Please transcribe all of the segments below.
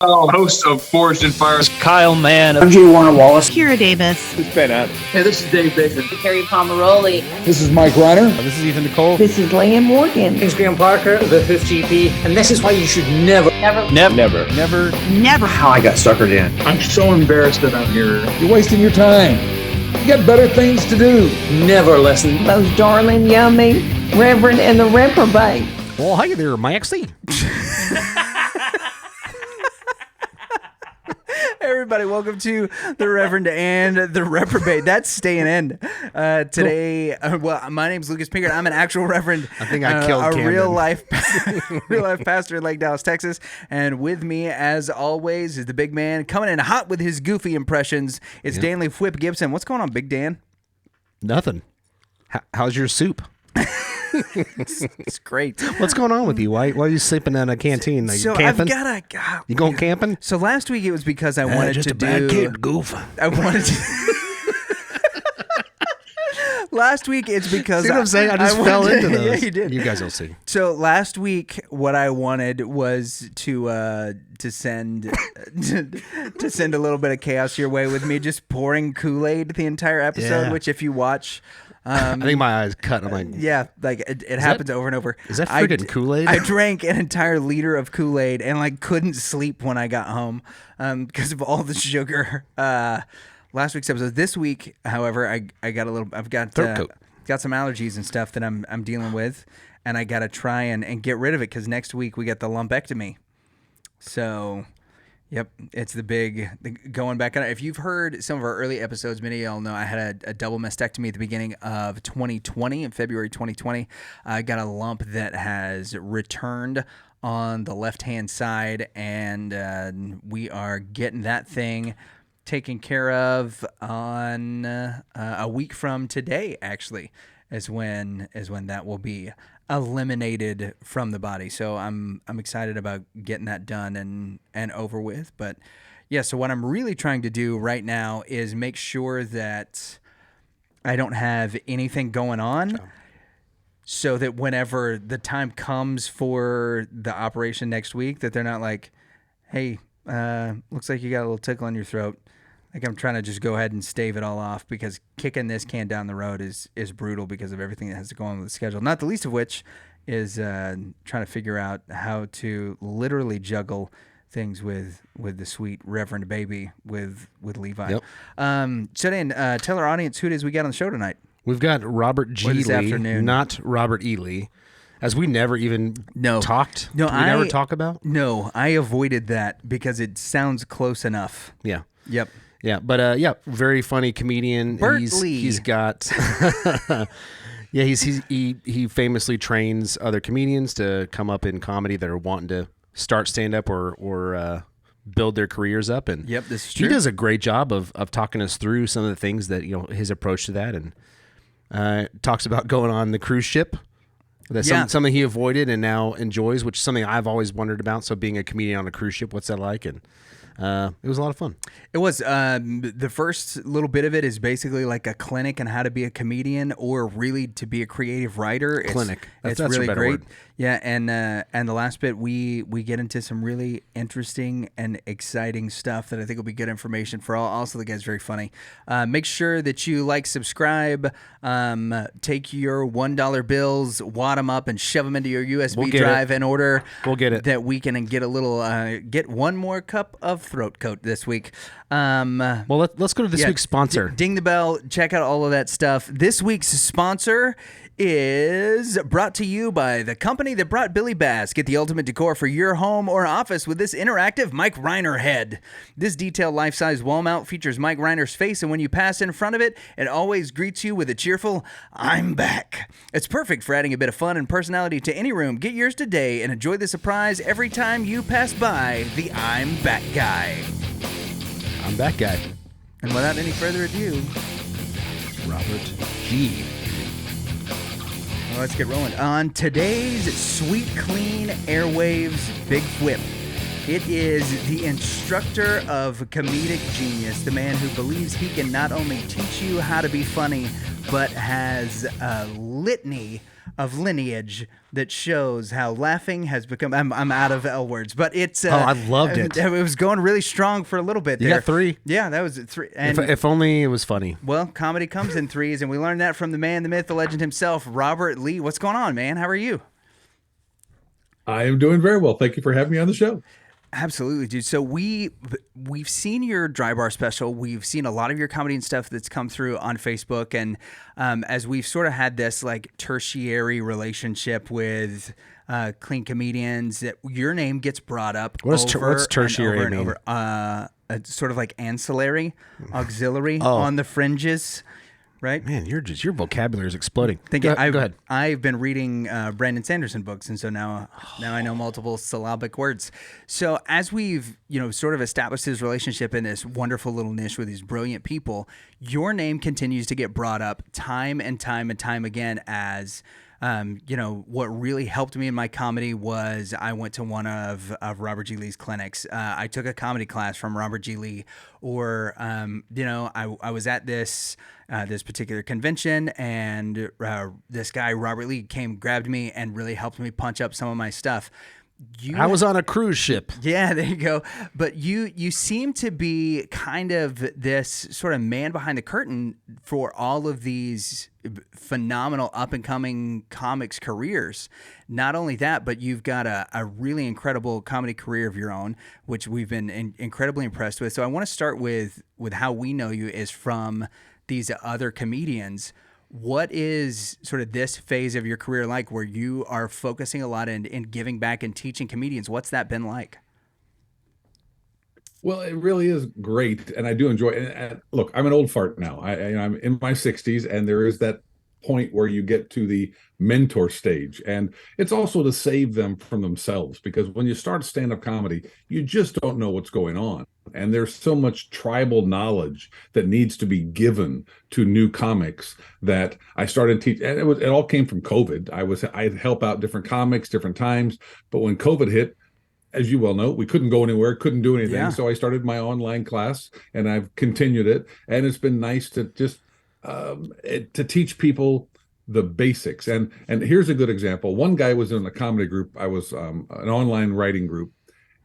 Host of Forged in Fire. Kyle Mann. I'm G. Warner Wallace. Kira Davis. It's Ben Adams. Hey, this is Dave Baker. Carey Pomeroli. This is Mike Reiner. This is Ethan Nicole. This is Leanne Morgan. This is Graham Parker, the 5th GP, and this is why you should never. How I got suckered in. I'm so embarrassed that I'm here. You're wasting your time. You got better things to do. Never listen. Those darling, yummy, Reverend and the Reprobate. Well, hi there, Maxie. Everybody, welcome to the Reverend and the Reprobate. That's staying in today. Well, my name's Lucas Pinkert. I'm an actual Reverend. I think I killed a Camden. real life pastor in Lake Dallas, Texas. And with me, as always, is the big man coming in hot with his goofy impressions. It's Danley Whip Gibson. What's going on, Big Dan? Nothing. How's your soup? It's great. What's going on with you? Why are you sleeping in a canteen? Are you camping? You going camping? So last week it was because I wanted just to a bad do. kid, goof. I wanted to. Last week it's because See what I'm saying? I just fell into those. Yeah, you did. You guys will see. So last week, what I wanted was to send to send a little bit of chaos your way with me, just pouring Kool-Aid the entire episode. Yeah. Which, if you watch. I think my eyes cut. I'm like, Yeah, like it happens over and over. Is that friggin' Kool-Aid? I drank an entire liter of Kool-Aid and couldn't sleep when I got home because of all the sugar. Last week's episode. This week, however, I got a little. I've got Throat coat. Got some allergies and stuff that I'm dealing with, and I got to try and get rid of it because next week we got the lumpectomy. So. Yep, it's the going back on it. If you've heard some of our early episodes, many of y'all know I had a double mastectomy at the beginning of 2020, in February 2020. I got a lump that has returned on the left-hand side, and we are getting that thing taken care of on a week from today, actually, is when that will be eliminated from the body. So I'm excited about getting that done and over with. But yeah, so what I'm really trying to do right now is make sure that I don't have anything going on, so that whenever the time comes for the operation next week, that they're not like, hey, looks like you got a little tickle in your throat. Like, I'm trying to just go ahead and stave it all off, because kicking this can down the road is brutal because of everything that has to go on with the schedule. Not the least of which is trying to figure out how to literally juggle things with the sweet Reverend baby with Levi. Yep. So Dan, tell our audience who it is we got on the show tonight. We've got Robert G. This Lee, afternoon. not Robert E. Lee, as we never even talked. No, Did we never talk about? No, I avoided that because it sounds close enough. Yeah. Yep. Yeah, but very funny comedian. Bert Lee. He's got, he famously trains other comedians to come up in comedy that are wanting to start stand up or build their careers up. And yep, this is true. He does a great job of talking us through some of the things that his approach to that, and talks about going on the cruise ship. That's something he avoided and now enjoys, which is something I've always wondered about. So being a comedian on a cruise ship, what's that like? And it was a lot of fun. It was. The first little bit of it is basically like a clinic on how to be a comedian, or really to be a creative writer. Clinic. It's That's really a better great. word. Yeah, and the last bit we get into some really interesting and exciting stuff that I think will be good information for all. Also, the guy's very funny. Make sure that you subscribe, take your $1 bills, wad them up, and shove them into your USB drive in order. We'll get it. That we can get a little get one more cup of throat coat this week. Well, let's go to this week's sponsor. Ding the bell. Check out all of that stuff. This week's sponsor is brought to you by the company that brought Billy Bass. Get the ultimate decor for your home or office with this interactive Mike Reiner head. This detailed life-size wall mount features Mike Reiner's face, and when you pass in front of it, it always greets you with a cheerful, "I'm back." It's perfect for adding a bit of fun and personality to any room. Get yours today and enjoy the surprise every time you pass by the I'm Back guy. I'm that guy. And without any further ado, Robert G. Well, let's get rolling. On today's Sweet Clean Airwaves Big Whip, it is the instructor of comedic genius, the man who believes he can not only teach you how to be funny, but has a litany of lineage that shows how laughing has become. I'm out of L words, but it's. I loved it. It was going really strong for a little bit. You there. got 3. Yeah, that was 3. And If only it was funny. well, comedy comes in 3s, and we learned that from the man, the myth, the legend himself, Robert Lee. What's going on, man? How are you? I am doing very well. Thank you for having me on the show. Absolutely, dude. So we've seen your Dry Bar special. We've seen a lot of your comedy and stuff that's come through on Facebook, and as we've sort of had this like tertiary relationship with clean comedians, that your name gets brought up. What's tertiary and mean? Sort of like ancillary, auxiliary on the fringes. Right, Man, your vocabulary is exploding. Go ahead. I've been reading Brandon Sanderson books, and so now I know multiple syllabic words. So as we've sort of established this relationship in this wonderful little niche with these brilliant people, your name continues to get brought up time and time and time again as. What really helped me in my comedy was I went to one of Robert G. Lee's clinics. I took a comedy class from Robert G. Lee, or I was at this particular convention, and this guy Robert Lee grabbed me and really helped me punch up some of my stuff. I was on a cruise ship. Yeah, there you go. But you seem to be kind of this sort of man behind the curtain for all of these phenomenal up-and-coming comics careers. Not only that, but you've got a really incredible comedy career of your own, which we've been incredibly impressed with. So I want to start with how we know you is from these other comedians. What is sort of this phase of your career like where you are focusing a lot in giving back and teaching comedians? What's that been like? Well, it really is great, and I do enjoy it. And look, I'm an old fart now. I'm in my 60s, and there is that point where you get to the mentor stage, and it's also to save them from themselves, because when you start stand-up comedy, you just don't know what's going on, and there's so much tribal knowledge that needs to be given to new comics that I started teaching. And it all came from COVID. I'd help out different comics, different times, but when COVID hit, as you well know, we couldn't go anywhere, couldn't do anything. Yeah. So I started my online class, and I've continued it. And it's been nice to just to teach people the basics. And here's a good example. One guy was in a comedy group. I was an online writing group,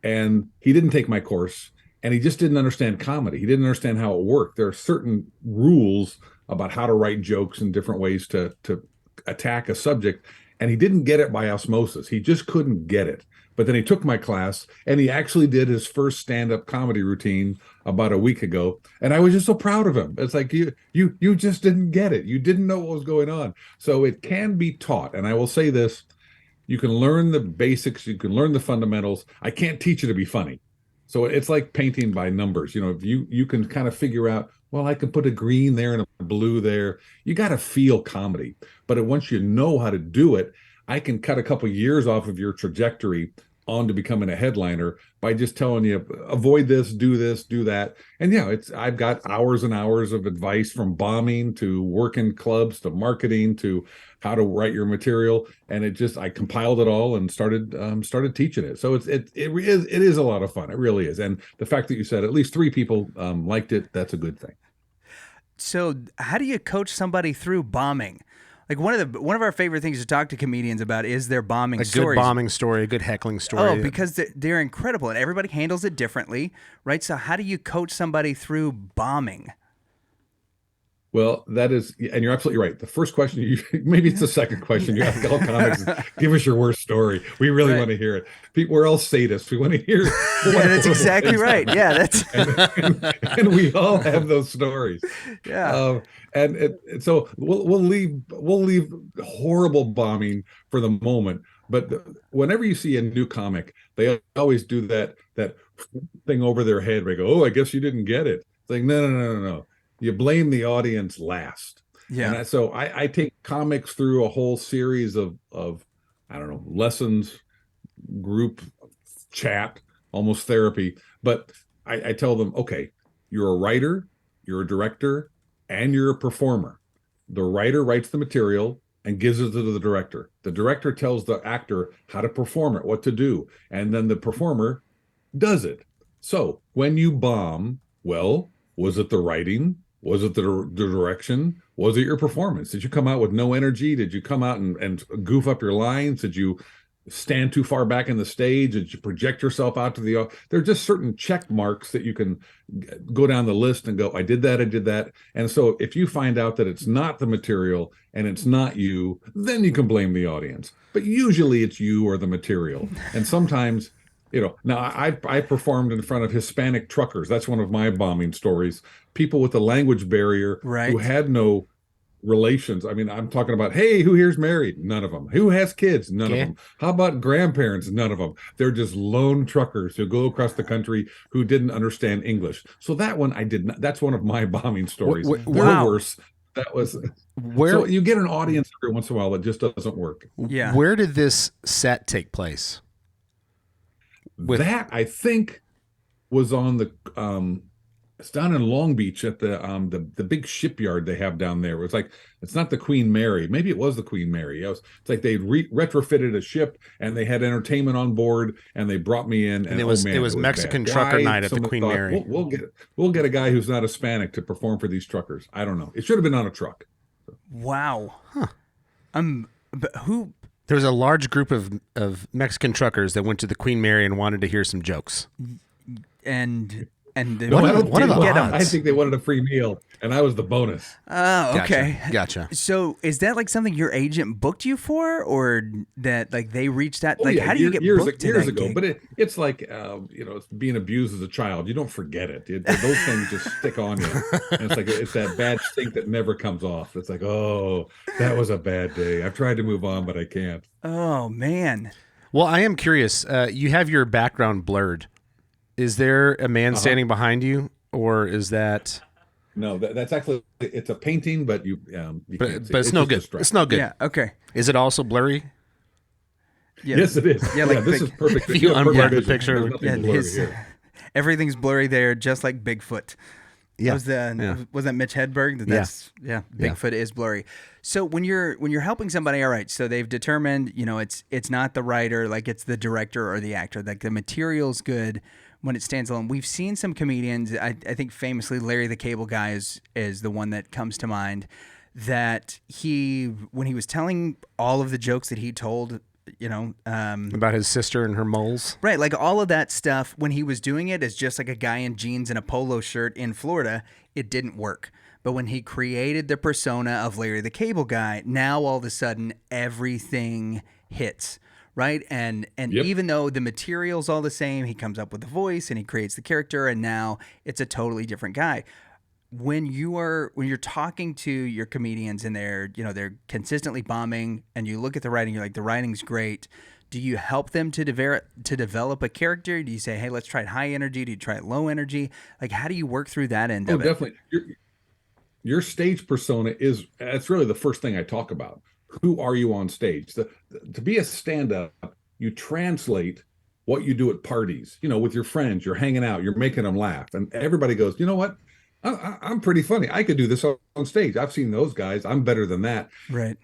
and he didn't take my course, and he just didn't understand comedy. He didn't understand how it worked. There are certain rules about how to write jokes and different ways to attack a subject, and he didn't get it by osmosis. He just couldn't get it. But then he took my class, and he actually did his first stand-up comedy routine about a week ago, and I was just so proud of him. It's like you just didn't get it. You didn't know what was going on. So it can be taught, and I will say this: you can learn the basics, you can learn the fundamentals. I can't teach you to be funny. So it's like painting by numbers. If you can kind of figure out, well, I can put a green there and a blue there. You got to feel comedy, but once you know how to do it, I can cut a couple years off of your trajectory on to becoming a headliner by just telling you, avoid this, do that. And I've got hours and hours of advice, from bombing to working clubs to marketing to how to write your material. And I compiled it all and started teaching it. So it is a lot of fun. It really is. And the fact that you said at least 3 people liked it, that's a good thing. So how do you coach somebody through bombing? Like one of our favorite things to talk to comedians about is their bombing stories. A good bombing story, a good heckling story. Oh, because they're incredible, and everybody handles it differently, right? So how do you coach somebody through bombing? Well, that is, and you're absolutely right. The first question, maybe it's the second question you ask all comics, give us your worst story. We really want to hear it. We're all sadists. We want to hear. Yeah, that's exactly right. Yeah, that's. and we all have those stories. Yeah. So we'll leave horrible bombing for the moment. But whenever you see a new comic, they always do that thing over their head where they go, "Oh, I guess you didn't get it." It's like, no. You blame the audience last. Yeah. And so I take comics through a whole series of I don't know, lessons, group chat, almost therapy. But I tell them, okay, you're a writer, you're a director, and you're a performer. The writer writes the material and gives it to the director. The director tells the actor how to perform it, what to do, and then the performer does it. So when you bomb, well, was it the writing? Was it the direction? Was it your performance? Did you come out with no energy? Did you come out and goof up your lines? Did you stand too far back in the stage? Did you project yourself out to the? There are just certain check marks that you can go down the list and go, I did that, I did that. And so if you find out that it's not the material and it's not you, then you can blame the audience. But usually it's you or the material. And sometimes, now I performed in front of Hispanic truckers. That's one of my bombing stories. People with a language barrier who had no relations. I mean, I'm talking about, hey, who here's married? None of them. Who has kids? None of them. How about grandparents? None of them. They're just lone truckers who go across the country who didn't understand English. So that one I did not. That's one of my bombing stories. They're worse. That was so you get an audience every once in a while that just doesn't work. Yeah. Where did this set take place? That I think was on the it's down in Long Beach at the big shipyard they have down there. It's not the Queen Mary. Maybe it was the Queen Mary. It's like they retrofitted a ship and they had entertainment on board and they brought me in. And it was Mexican bad. trucker night at the Queen Mary. We'll get a guy who's not Hispanic to perform for these truckers. I don't know. It should have been on a truck. Wow. Huh. But who? There was a large group of Mexican truckers that went to the Queen Mary and wanted to hear some jokes. And what are the odds? I think they wanted a free meal, and I was the bonus. Oh, okay. Gotcha. So is that like something your agent booked you for, or that like they reached out? Like, how do you get years booked to years that ago? gig? But it's like it's being abused as a child. You don't forget it. Those things just stick on you. And it's that bad stink that never comes off. It's like, oh, that was a bad day. I've tried to move on, but I can't. Oh man. Well, I am curious. You have your background blurred. Is there a man standing behind you, or is that? No, that's actually it's a painting, but you can't see. But it's no good. It's no good. Yeah. Okay. Is it also blurry? Yeah. Yes, it is. Yeah, like this is perfect. If you unblur the There's picture, nothing blurry here. Everything's blurry there, just like Bigfoot. Yeah. Was that Mitch Hedberg? That's Bigfoot is blurry. So when you're helping somebody, all right, so they've determined, it's not the writer, like it's the director or the actor, like the material's good when it stands alone. We've seen some comedians, I think famously Larry the Cable Guy is the one that comes to mind, that when he was telling all of the jokes that he told, about his sister and her moles. Right, like all of that stuff, when he was doing it as just like a guy in jeans and a polo shirt in Florida, it didn't work. But when he created the persona of Larry the Cable Guy, now all of a sudden everything hits. Right. And even though the material's all the same, he comes up with the voice and he creates the character, and now it's a totally different guy. When you're talking to your comedians and they're consistently bombing, and you look at the writing, you're like, the writing's great. Do you help them to develop a character? Do you say, hey, let's try it high energy? Do you try it low energy? Like, how do you work through that end of it? Definitely. Your stage persona that's really the first thing I talk about. Who are you on stage? To be a stand-up, you translate what you do at parties. With your friends, you're hanging out, you're making them laugh, and everybody goes, you know what? I'm pretty funny. I could do this on stage. I've seen those guys. I'm better than that. Right.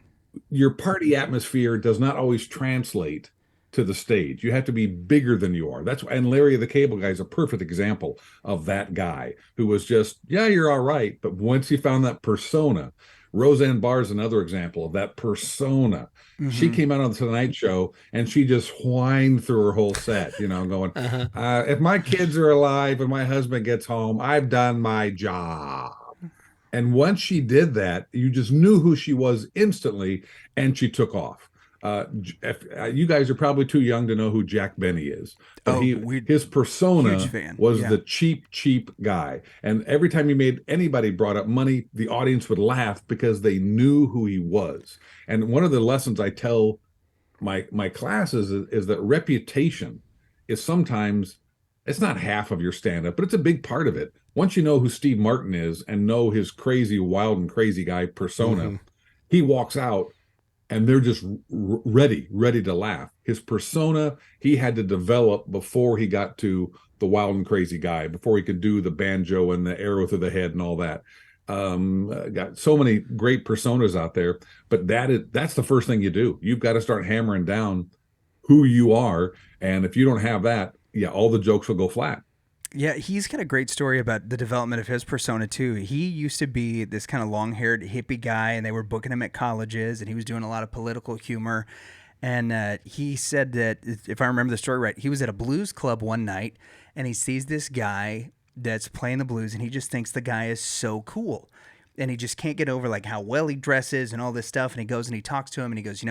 Your party atmosphere does not always translate to the stage. You have to be bigger than you are. And Larry the Cable Guy is a perfect example of that guy who was just, yeah, you're all right. But once he found that persona, Roseanne Barr is another example of that persona. Mm-hmm. She came out on the Tonight Show and she just whined through her whole set, going, if my kids are alive and my husband gets home, I've done my job. And once she did that, you just knew who she was instantly, and she took off. You guys are probably too young to know who Jack Benny is. But his persona was the cheap guy. And every time anybody brought up money, the audience would laugh because they knew who he was. And one of the lessons I tell my classes is that reputation is sometimes, it's not half of your stand-up, but it's a big part of it. Once you know who Steve Martin is and know his crazy, wild and crazy guy persona, he walks out and they're just ready to laugh. His persona, he had to develop before he got to the wild and crazy guy, before he could do the banjo and the arrow through the head and all that. Got so many great personas out there, but that's the first thing you do. You've got to start hammering down who you are. And if you don't have that, all the jokes will go flat. Yeah, he's got a great story about the development of his persona too. He used to be this kind of long-haired hippie guy, and they were booking him at colleges, and he was doing a lot of political humor. And he said that, if I remember the story right, he was at a blues club one night, and he sees this guy that's playing the blues, and he just thinks the guy is so cool. And he just can't get over like how well he dresses and all this stuff. And he goes and he talks to him and he goes,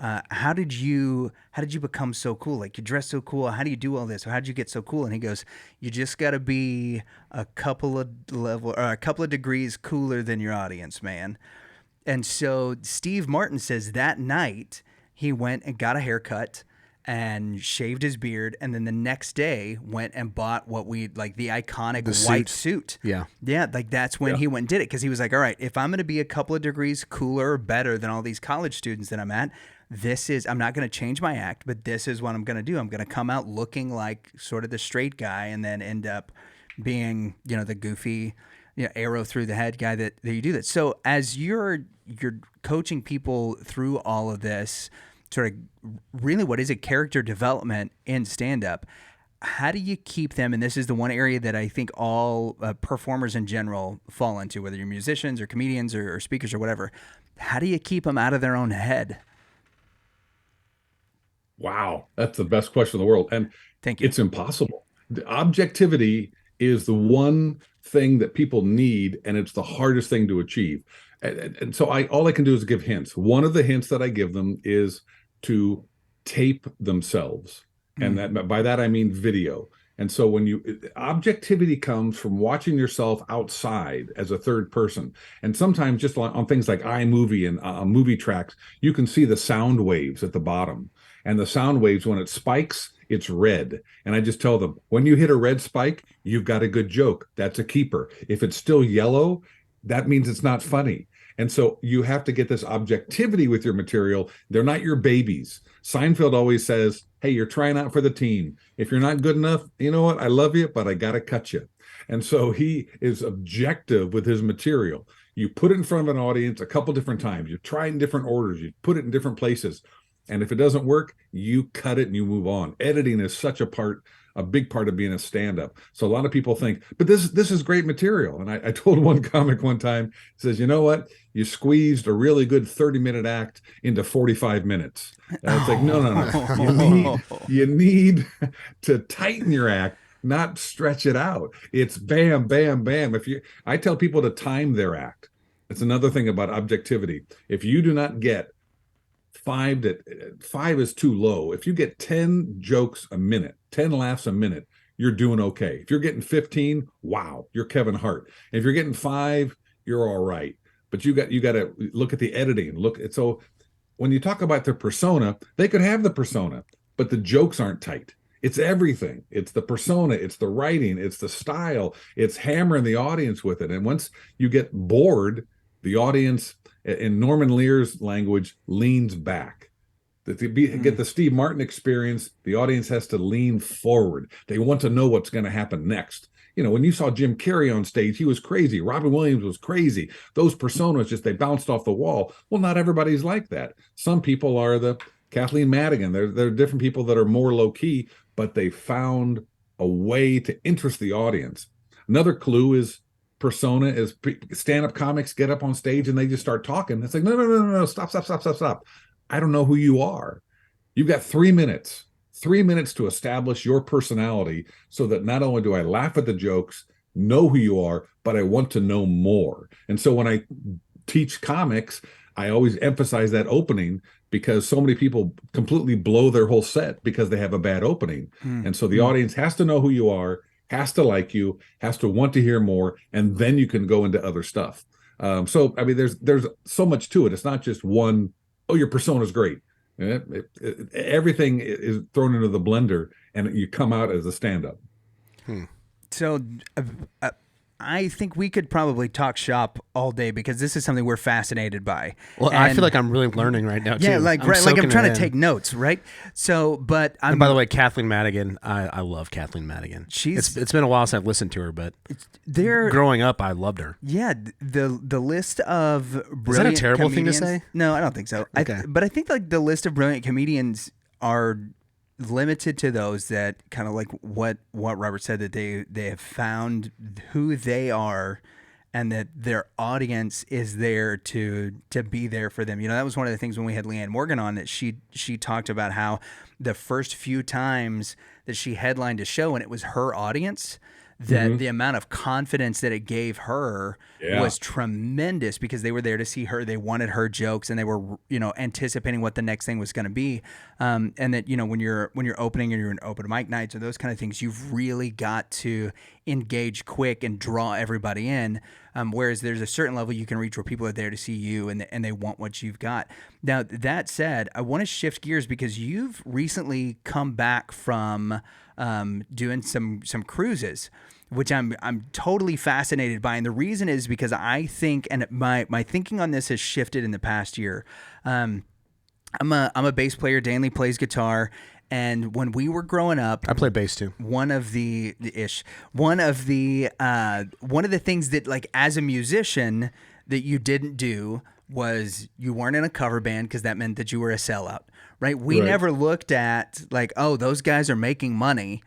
how did you become so cool? Like, you dress so cool. How do you do all this? Or how did you get so cool? And he goes, you just got to be a couple of degrees cooler than your audience, man. And so Steve Martin says that night he went and got a haircut and shaved his beard, and then the next day went and bought the iconic white suit. Yeah. Yeah, like that's when he went and did it, because he was like, all right, if I'm going to be a couple of degrees cooler or better than all these college students that I'm at, I'm not going to change my act, but this is what I'm going to do. I'm going to come out looking like sort of the straight guy and then end up being, the goofy, arrow through the head guy that you do that. So as you're coaching people through all of this, sort of really what is it, character development in stand-up, how do you keep them, and this is the one area that I think all performers in general fall into, whether you're musicians or comedians or speakers or whatever, how do you keep them out of their own head? Wow, that's the best question in the world. And thank you. It's impossible. The objectivity is the one thing that people need, and it's the hardest thing to achieve. And so all I can do is give hints. One of the hints that I give them is to tape themselves. And that, by that I mean video. And so objectivity comes from watching yourself outside as a third person. And sometimes just on things like iMovie and movie tracks, you can see the sound waves at the bottom. And the sound waves, when it spikes, it's red. And I just tell them, when you hit a red spike, you've got a good joke. That's a keeper. If it's still yellow, that means it's not funny. And so you have to get this objectivity with your material. They're not your babies. Seinfeld always says, hey, you're trying out for the team. If you're not good enough, you know what? I love you, but I got to cut you. And so he is objective with his material. You put it in front of an audience a couple different times. You try in different orders. You put it in different places. And if it doesn't work, you cut it and you move on. Editing is such a big part of being a stand-up. So a lot of people think, but this is great material. And I told one comic one time, he says, you know what? You squeezed a really good 30-minute act into 45 minutes. And it's like, no. You need to tighten your act, not stretch it out. It's bam, bam, bam. I tell people to time their act. It's another thing about objectivity. If you do not get 5 is too low. If you get 10 jokes a minute, 10 laughs a minute, you're doing okay. If you're getting 15, wow, you're Kevin Hart. If you're getting 5, you're all right. But you got to look at the editing. So when you talk about their persona, they could have the persona, but the jokes aren't tight. It's everything. It's the persona, it's the writing, it's the style, it's hammering the audience with it. And once you get bored, the audience, in Norman Lear's language, leans back. To get the Steve Martin experience, the audience has to lean forward. They want to know what's going to happen next. When you saw Jim Carrey on stage, he was crazy. Robin Williams was crazy. Those personas they bounced off the wall. Well, not everybody's like that. Some people are the Kathleen Madigan. There are different people that are more low key, but they found a way to interest the audience. Another clue is persona is stand-up comics get up on stage and they just start talking. It's like, no, stop. I don't know who you are. You've got 3 minutes to establish your personality so that not only do I laugh at the jokes, know who you are, but I want to know more. And so when I teach comics, I always emphasize that opening, because so many people completely blow their whole set because they have a bad opening. And so the audience has to know who you are, has to like you, has to want to hear more, and then you can go into other stuff. So, I mean, there's so much to it. It's not just one, oh, your persona's great. Everything is thrown into the blender, and you come out as a stand-up. So I think we could probably talk shop all day, because this is something we're fascinated by. Well, I feel like I'm really learning right now, too. Yeah, I'm trying to take notes, right? So, but and by the way, Kathleen Madigan, I love Kathleen Madigan. It's been a while since I've listened to her, but growing up, I loved her. Yeah, the list of brilliant Is that a terrible comedians, thing to say? No, I don't think so. Okay. But I think the list of brilliant comedians are limited to those that kind of like what Robert said, that they have found who they are, and that their audience is there to be there for them. You know, that was one of the things when we had Leanne Morgan on, that she talked about how the first few times that she headlined a show and it was her audience, that the amount of confidence that it gave her was tremendous, because they were there to see her. They wanted her jokes, and they were, you know, anticipating what the next thing was going to be. And that, you know, when you're opening and you're in open mic nights or those kind of things, you've really got to engage quick and draw everybody in. Whereas there's a certain level you can reach where people are there to see you, and they want what you've got. Now, that said, I want to shift gears, because you've recently come back from doing some cruises, which I'm totally fascinated by. And the reason is because I think, and my thinking on this has shifted in the past year. I'm a bass player. Danley plays guitar. And when we were growing up, I play bass too. One of the things that, like, as a musician, that you didn't do was you weren't in a cover band, because that meant that you were a sellout, right? We never looked at like, oh, those guys are making money,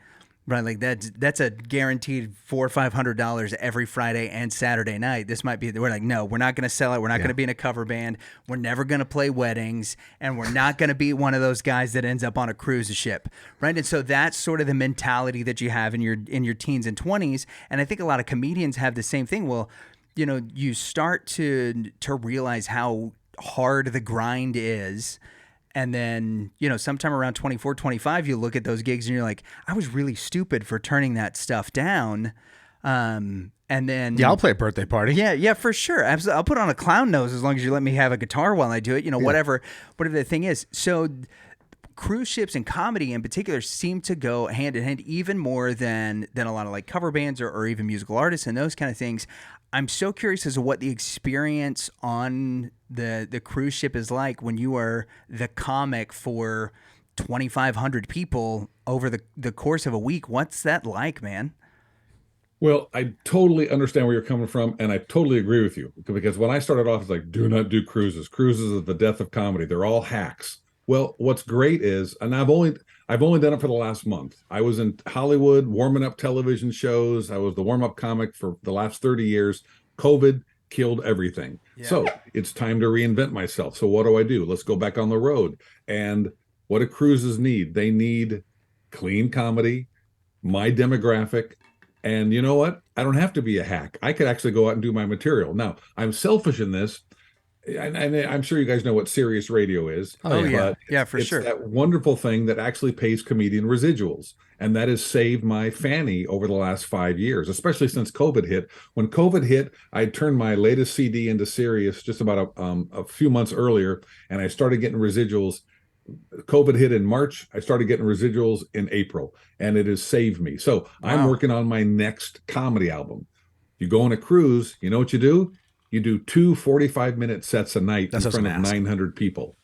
right? Like that's a guaranteed $400 or $500 every Friday and Saturday night. This might be, we're like, no, we're not going to sell it. We're not going to be in a cover band. We're never going to play weddings, and we're not going to be one of those guys that ends up on a cruise ship, right? And so that's sort of the mentality that you have in your teens and 20s. And I think a lot of comedians have the same thing. Well, you know, you start to realize how hard the grind is. And then, you know, sometime around 24, 25, you look at those gigs and you're like, I was really stupid for turning that stuff down. And then... Yeah, I'll play a birthday party. Yeah, for sure. Absolutely. I'll put on a clown nose as long as you let me have a guitar while I do it, you know, whatever the thing is. So cruise ships and comedy in particular seem to go hand in hand even more than a lot of like cover bands or even musical artists and those kind of things. I'm so curious as to what the experience on the cruise ship is like when you are the comic for 2,500 people over the course of a week. What's that like, man? Well, I totally understand where you're coming from, and I totally agree with you, because when I started off, it's like, do not do cruises. Cruises are the death of comedy. They're all hacks. Well, what's great is, and I've only done it for the last month. I was in Hollywood warming up television shows. I was the warm-up comic for the last 30 years. COVID killed everything. Yeah. So it's time to reinvent myself. So what do? Let's go back on the road. And what do cruises need? They need clean comedy, my demographic. And you know what? I don't have to be a hack. I could actually go out and do my material. Now, I'm selfish in this. And I'm sure you guys know what serious radio is. Oh yeah. Yeah, for sure. It's that wonderful thing that actually pays comedian residuals. And that has saved my fanny over the last 5 years, especially since COVID hit. When COVID hit, I turned my latest CD into Sirius just about a few months earlier, and I started getting residuals. COVID hit in March. I started getting residuals in April, and it has saved me. So I'm working on my next comedy album. You go on a cruise, you know what you do? You do 2 45-minute sets a night in front of 900 people.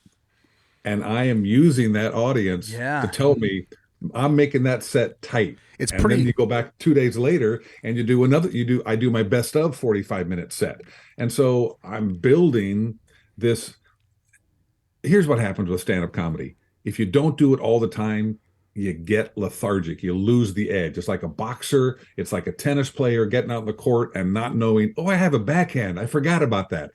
And I am using that audience to tell me I'm making that set tight. It's and pretty. Then you go back 2 days later and you do another. I do my best of 45-minute set. And so I'm building this. Here's what happens with stand-up comedy. If you don't do it all the time, you get lethargic. You lose the edge. It's like a boxer. It's like a tennis player getting out in the court and not knowing, oh, I have a backhand. I forgot about that.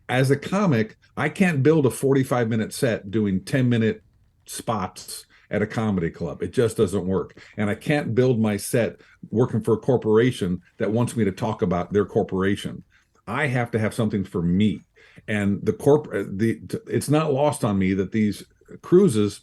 As a comic, I can't build a 45-minute set doing 10-minute spots at a comedy club. It just doesn't work. And I can't build my set working for a corporation that wants me to talk about their corporation. I have to have something for me. And it's not lost on me that these cruises,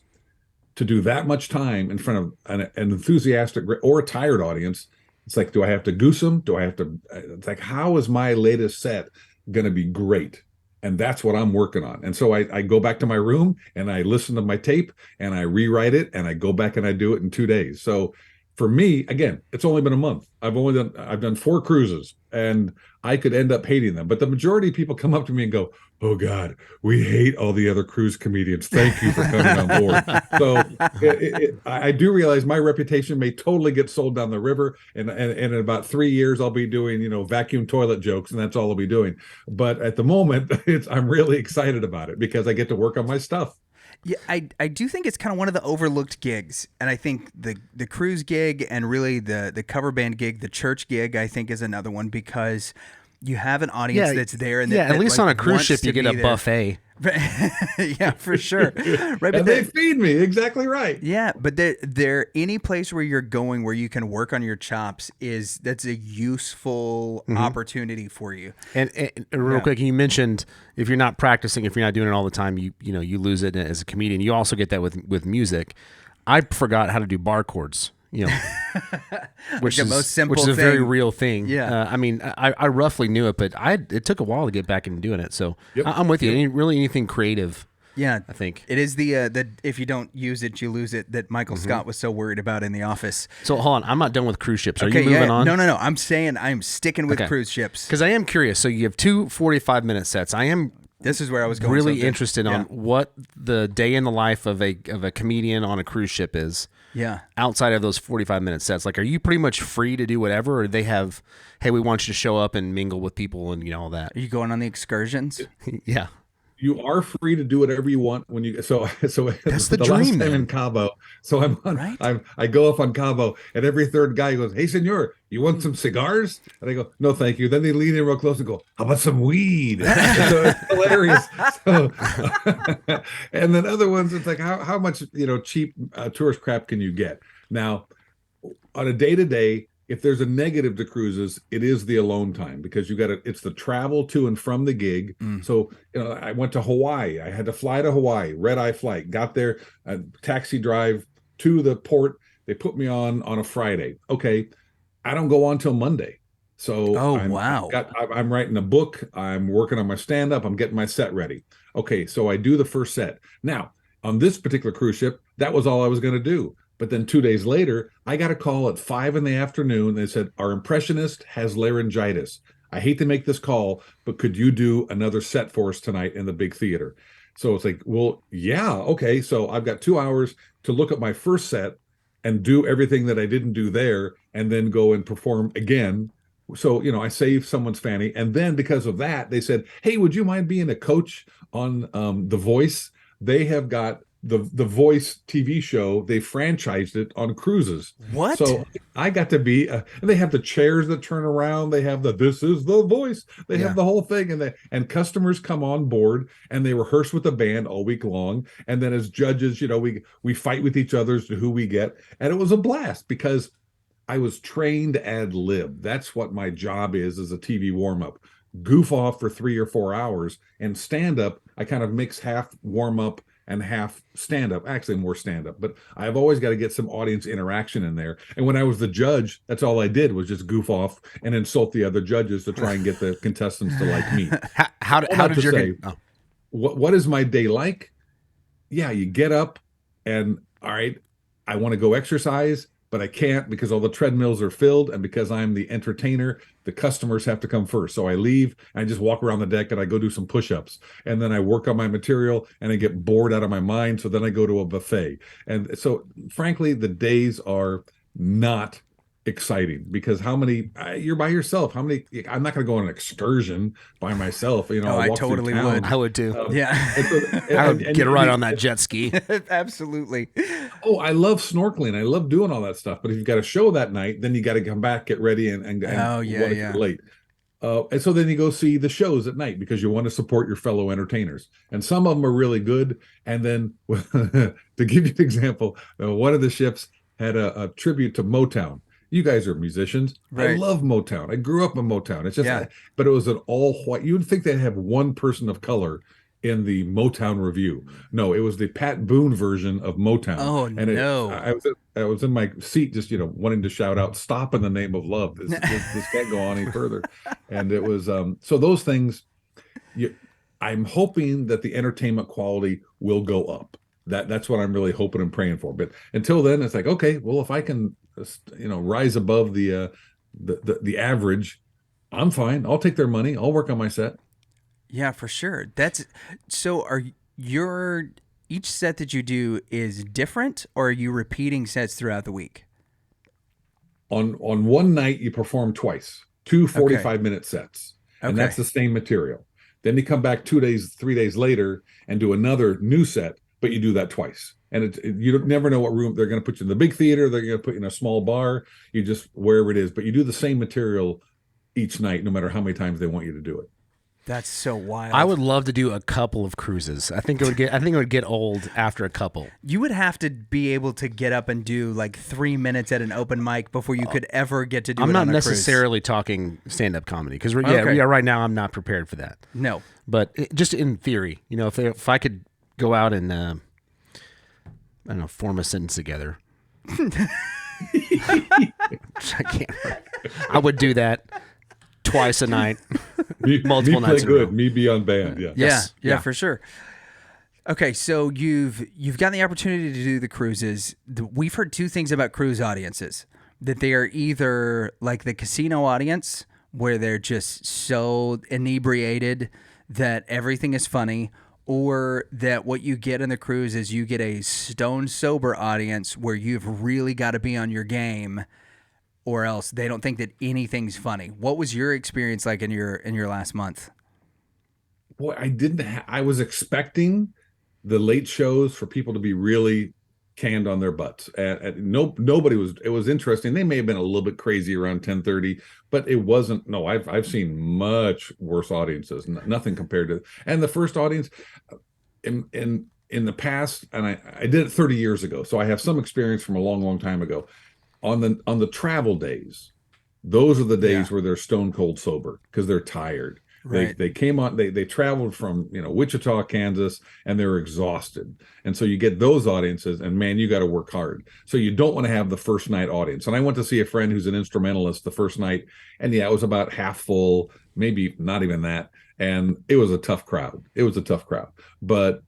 to do that much time in front of an enthusiastic or a tired audience, it's like, do I have to goose them? It's like, how is my latest set going to be great? And that's what I'm working on. And so I go back to my room and I listen to my tape and I rewrite it and I go back and I do it in 2 days. So for me, again, it's only been a month. I've done 4 cruises, and I could end up hating them. But the majority of people come up to me and go, oh God, we hate all the other cruise comedians. Thank you for coming on board. So I do realize my reputation may totally get sold down the river. And in about 3 years, I'll be doing, vacuum toilet jokes, and that's all I'll be doing. But at the moment, I'm really excited about it because I get to work on my stuff. Yeah, I do think it's kind of one of the overlooked gigs, and I think the cruise gig and really the cover band gig, the church gig, I think is another one because you have an audience that's there, and at least on a cruise ship you get a buffet. Yeah, for sure. Right, and they feed me exactly right. Yeah, but there any place where you're going where you can work on your chops that's a useful opportunity for you. And real quick, you mentioned if you're not practicing, if you're not doing it all the time, you lose it as a comedian. You also get that with music. I forgot how to do bar chords. Which is a very real thing. Yeah. I mean, I roughly knew it, but it took a while to get back into doing it. So I'm with you. Anything creative. Yeah, I think it is the if you don't use it, you lose it that Michael Scott was so worried about in The Office. So hold on, I'm not done with cruise ships. Are you moving on? No. I'm saying I'm sticking with cruise ships because I am curious. So you have 2 45-minute sets. This is where I was going. Really interested on what the day in the life of a comedian on a cruise ship is. Yeah. Outside of those 45-minute sets, like, are you pretty much free to do whatever, or they have, hey, we want you to show up and mingle with people and all that? Are you going on the excursions? Yeah. You are free to do whatever you want when you so that's the dream last time in Cabo. So I'm on I go up on Cabo and every third guy goes, "Hey senor, you want some cigars?" And I go, "No, thank you." Then they lean in real close and go, "How about some weed?" So it's hilarious. So, and then other ones, it's like how much cheap tourist crap can you get? Now, on a day-to-day, if there's a negative to cruises, it is the alone time because it's the travel to and from the gig. So, I went to Hawaii. I had to fly to Hawaii, red-eye flight, got there, taxi drive to the port. They put me on a Friday. Okay. I don't go on till Monday. So I'm writing a book. I'm working on my stand-up. I'm getting my set ready. Okay. So I do the first set. Now, on this particular cruise ship, that was all I was going to do. But then 2 days later, I got a call at 5 p.m. They said, "Our impressionist has laryngitis. I hate to make this call, but could you do another set for us tonight in the big theater?" So it's like, well, yeah, okay. So I've got 2 hours to look at my first set and do everything that I didn't do there and then go and perform again. So, I saved someone's fanny. And then because of that, they said, "Hey, would you mind being a coach on The Voice?" They have got the Voice TV show. They franchised it on cruises. What? So I got to be and they have the chairs that turn around. They have "This is the Voice." They have the whole thing, and customers come on board and they rehearse with the band all week long. And then as judges, we fight with each other as to who we get. And it was a blast because I was trained ad-lib. That's what my job is as a TV warm-up. Goof off for 3 or 4 hours, and stand-up, I kind of mix half warm-up and half stand-up, actually more stand-up, but I've always got to get some audience interaction in there. And when I was the judge, that's all I did was just goof off and insult the other judges to try and get the contestants to like me. How did your what is my day like? Yeah, you get up and, all right, I want to go exercise, but I can't because all the treadmills are filled, and because I'm the entertainer, the customers have to come first. So I leave, and I just walk around the deck, and I go do some push-ups, and then I work on my material, and I get bored out of my mind, so then I go to a buffet. And so, frankly, the days are not exciting because you're by yourself. I'm not going to go on an excursion by myself. I totally would. I would too. I would get right on that jet ski. Absolutely. Oh, I love snorkeling. I love doing all that stuff. But if you've got a show that night, then you got to come back, get ready, and get late. And so then you go see the shows at night because you want to support your fellow entertainers. And some of them are really good. And then to give you an example, one of the ships had a tribute to Motown. You guys are musicians. Right. I love Motown. I grew up in Motown. It's just, but it was an all white. You would think they'd have one person of color in the Motown review. No, it was the Pat Boone version of Motown. Oh, no. I was in my seat just, wanting to shout out, "Stop in the name of love. This can't go on any further." And it was, so those things, I'm hoping that the entertainment quality will go up. That's what I'm really hoping and praying for. But until then, it's like, okay, well, if I can, rise above the average, I'm fine. I'll take their money. I'll work on my set. Yeah, for sure. Each set that you do is different, or are you repeating sets throughout the week? On one night, you perform twice, 2 45-minute sets, and that's the same material. Then you come back 2 days, 3 days later and do another new set, but you do that twice. And you never know what room they're going to put you in, the big theater, they're going to put you in a small bar, you just wherever it is, but you do the same material each night, no matter how many times they want you to do it. That's so wild. I would love to do a couple of cruises. I think it would get old after a couple. You would have to be able to get up and do like 3 minutes at an open mic before you could ever get to do it on a cruise. I'm not necessarily talking stand-up comedy because Okay. right now I'm not prepared for that. No. But just in theory, if I could go out and I don't know, form a sentence together. I would do that twice a night, multiple me nights play in a good, row. me be on band. Yeah. Yes. Yeah, Yeah. for sure. Okay, so you've gotten the opportunity to do the cruises. We've heard two things about cruise audiences, that they are either like the casino audience, where they're just so inebriated that everything is funny, or that what you get in the cruise is you get a stone sober audience where you've really got to be on your game, or else they don't think that anything's funny. What was your experience like in your last month? Boy, I was expecting the late shows for people to be really canned on their butts, and nobody was. It was interesting. They may have been a little bit crazy around 10:30, but it wasn't. No, I've seen much worse audiences. Nothing compared to. And the first audience in the past, and I did it 30 years ago, so I have some experience from a long time ago. On the travel days, those are the days where they're stone cold sober because they're tired. Right. They came on, they traveled from Wichita, Kansas, and they're exhausted. And so you get those audiences, and man, you got to work hard. So you don't want to have the first night audience. And I went to see a friend who's an instrumentalist the first night, and it was about half full, maybe not even that. And it was a tough crowd. But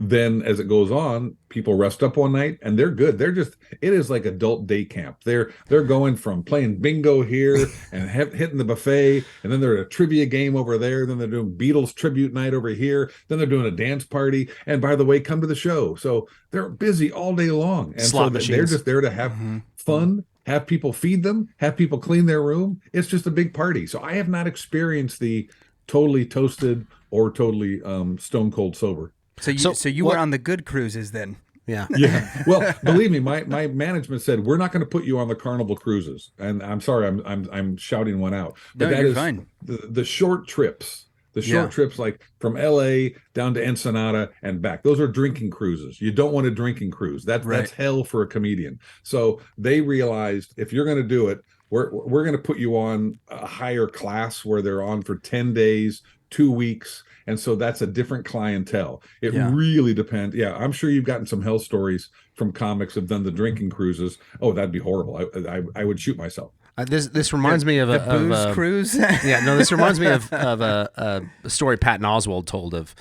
then as it goes on, people rest up one night and they're good. It is like adult day camp. They're going from playing bingo here and hitting the buffet, and then they're at a trivia game over there. Then they're doing Beatles tribute night over here. Then they're doing a dance party. And by the way, come to the show. So they're busy all day long. And Slot so machines. they're just there to have fun, have people feed them, have people clean their room. It's just a big party. So I have not experienced the totally toasted or totally stone cold sober. So you were on the good cruises then? Yeah. Yeah. Well, believe me, my management said we're not going to put you on the Carnival cruises. And I'm sorry, I'm shouting one out. But No, that you're is fine. the short trips. The short trips, like from LA down to Ensenada and back. Those are drinking cruises. You don't want a drinking cruise. That's hell for a comedian. So they realized if you're going to do it, we're going to put you on a higher class where they're on for 10 days, 2 weeks. And so that's a different clientele. It really depends. Yeah, I'm sure you've gotten some hell stories from comics who've done the drinking cruises. Oh, that'd be horrible. I would shoot myself. This reminds me of the booze cruise. This reminds me of a story Patton Oswalt told of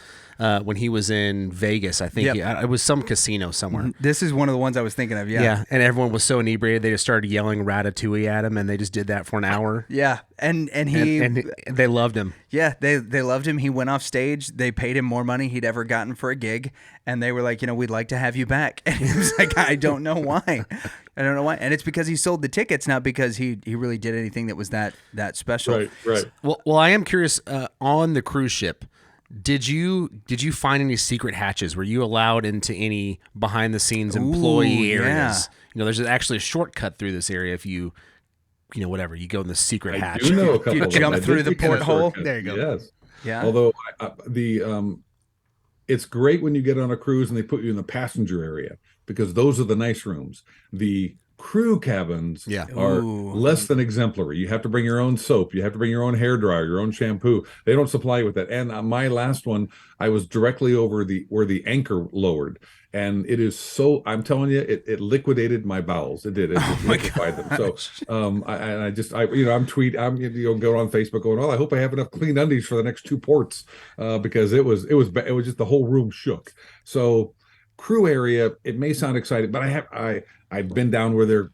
when he was in Vegas. I think it was some casino somewhere. This is one of the ones I was thinking of. Yeah, and everyone was so inebriated they just started yelling Ratatouille at him, and they just did that for an hour. Yeah, and they loved him. Yeah, they loved him. He went off stage. They paid him more money he'd ever gotten for a gig, and they were like, we'd like to have you back. And he was like, I don't know why. And it's because he sold the tickets, not because he really did anything that was that special. Right. Well, I am curious on the cruise ship. Did you find any secret hatches? Were you allowed into any behind the scenes employee areas? Yeah. There's actually a shortcut through this area if you whatever, you go in the secret hatch. I do know a couple You of them. jump I did through the take kind of porthole? shortcuts. There you go. Yes. Yeah. Although it's great when you get on a cruise and they put you in the passenger area because those are the nice rooms. The crew cabins are less than exemplary. You have to bring your own soap. You have to bring your own hair dryer, your own shampoo. They don't supply you with that. And my last one, I was directly over where the anchor lowered. And it is so, I'm telling you, it liquidated my bowels. It did. It just liquefied them. So I'm going on Facebook going, I hope I have enough clean undies for the next 2 ports because it was just the whole room shook. So crew area, it may sound exciting, but I've been down where they're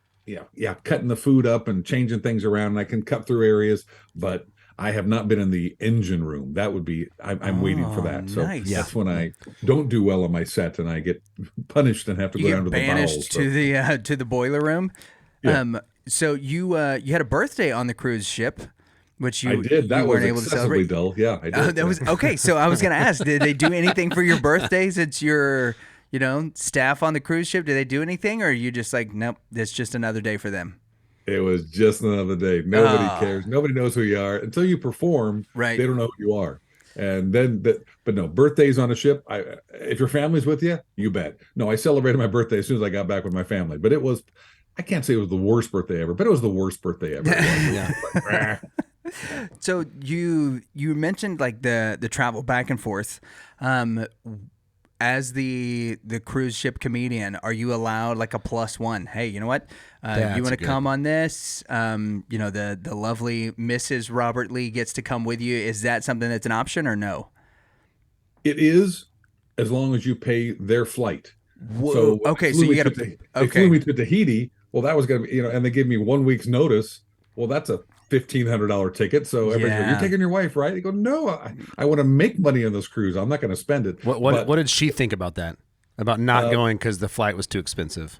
cutting the food up and changing things around, and I can cut through areas, but I have not been in the engine room. That would be I'm waiting for that. So nice. That's when I don't do well on my set and I get punished and have to go down to the bowels. To the boiler room. Yeah. So you had a birthday on the cruise ship, which I did. That you was weren't able to excessively celebrate. dull. Yeah, I did. That was okay. So I was going to ask, did they do anything for your birthday since you're staff on the cruise ship? Do they do anything, or are you just like, nope, it's just another day for them? It was just another day. Nobody cares. Nobody knows who you are until you perform. Right. They don't know who you are. And then, but no, birthdays on a ship. If your family's with you, you bet. No, I celebrated my birthday as soon as I got back with my family. But I can't say it was the worst birthday ever, but it was the worst birthday ever. Yeah. So you mentioned like the travel back and forth. As the cruise ship comedian, are you allowed like a +1? Hey, you know what? You want to come on this? The lovely Mrs. Robert Lee gets to come with you. Is that something that's an option or no? It is, as long as you pay their flight. Whoa. So okay, so you got to. They flew me to Tahiti. Well, that was going to be, and they gave me 1 week's notice. Well, that's a $1,500 ticket. So everybody's like, you're taking your wife, right? You go, no, I want to make money on this cruise. I'm not going to spend it. What did she think about that? About not going because the flight was too expensive?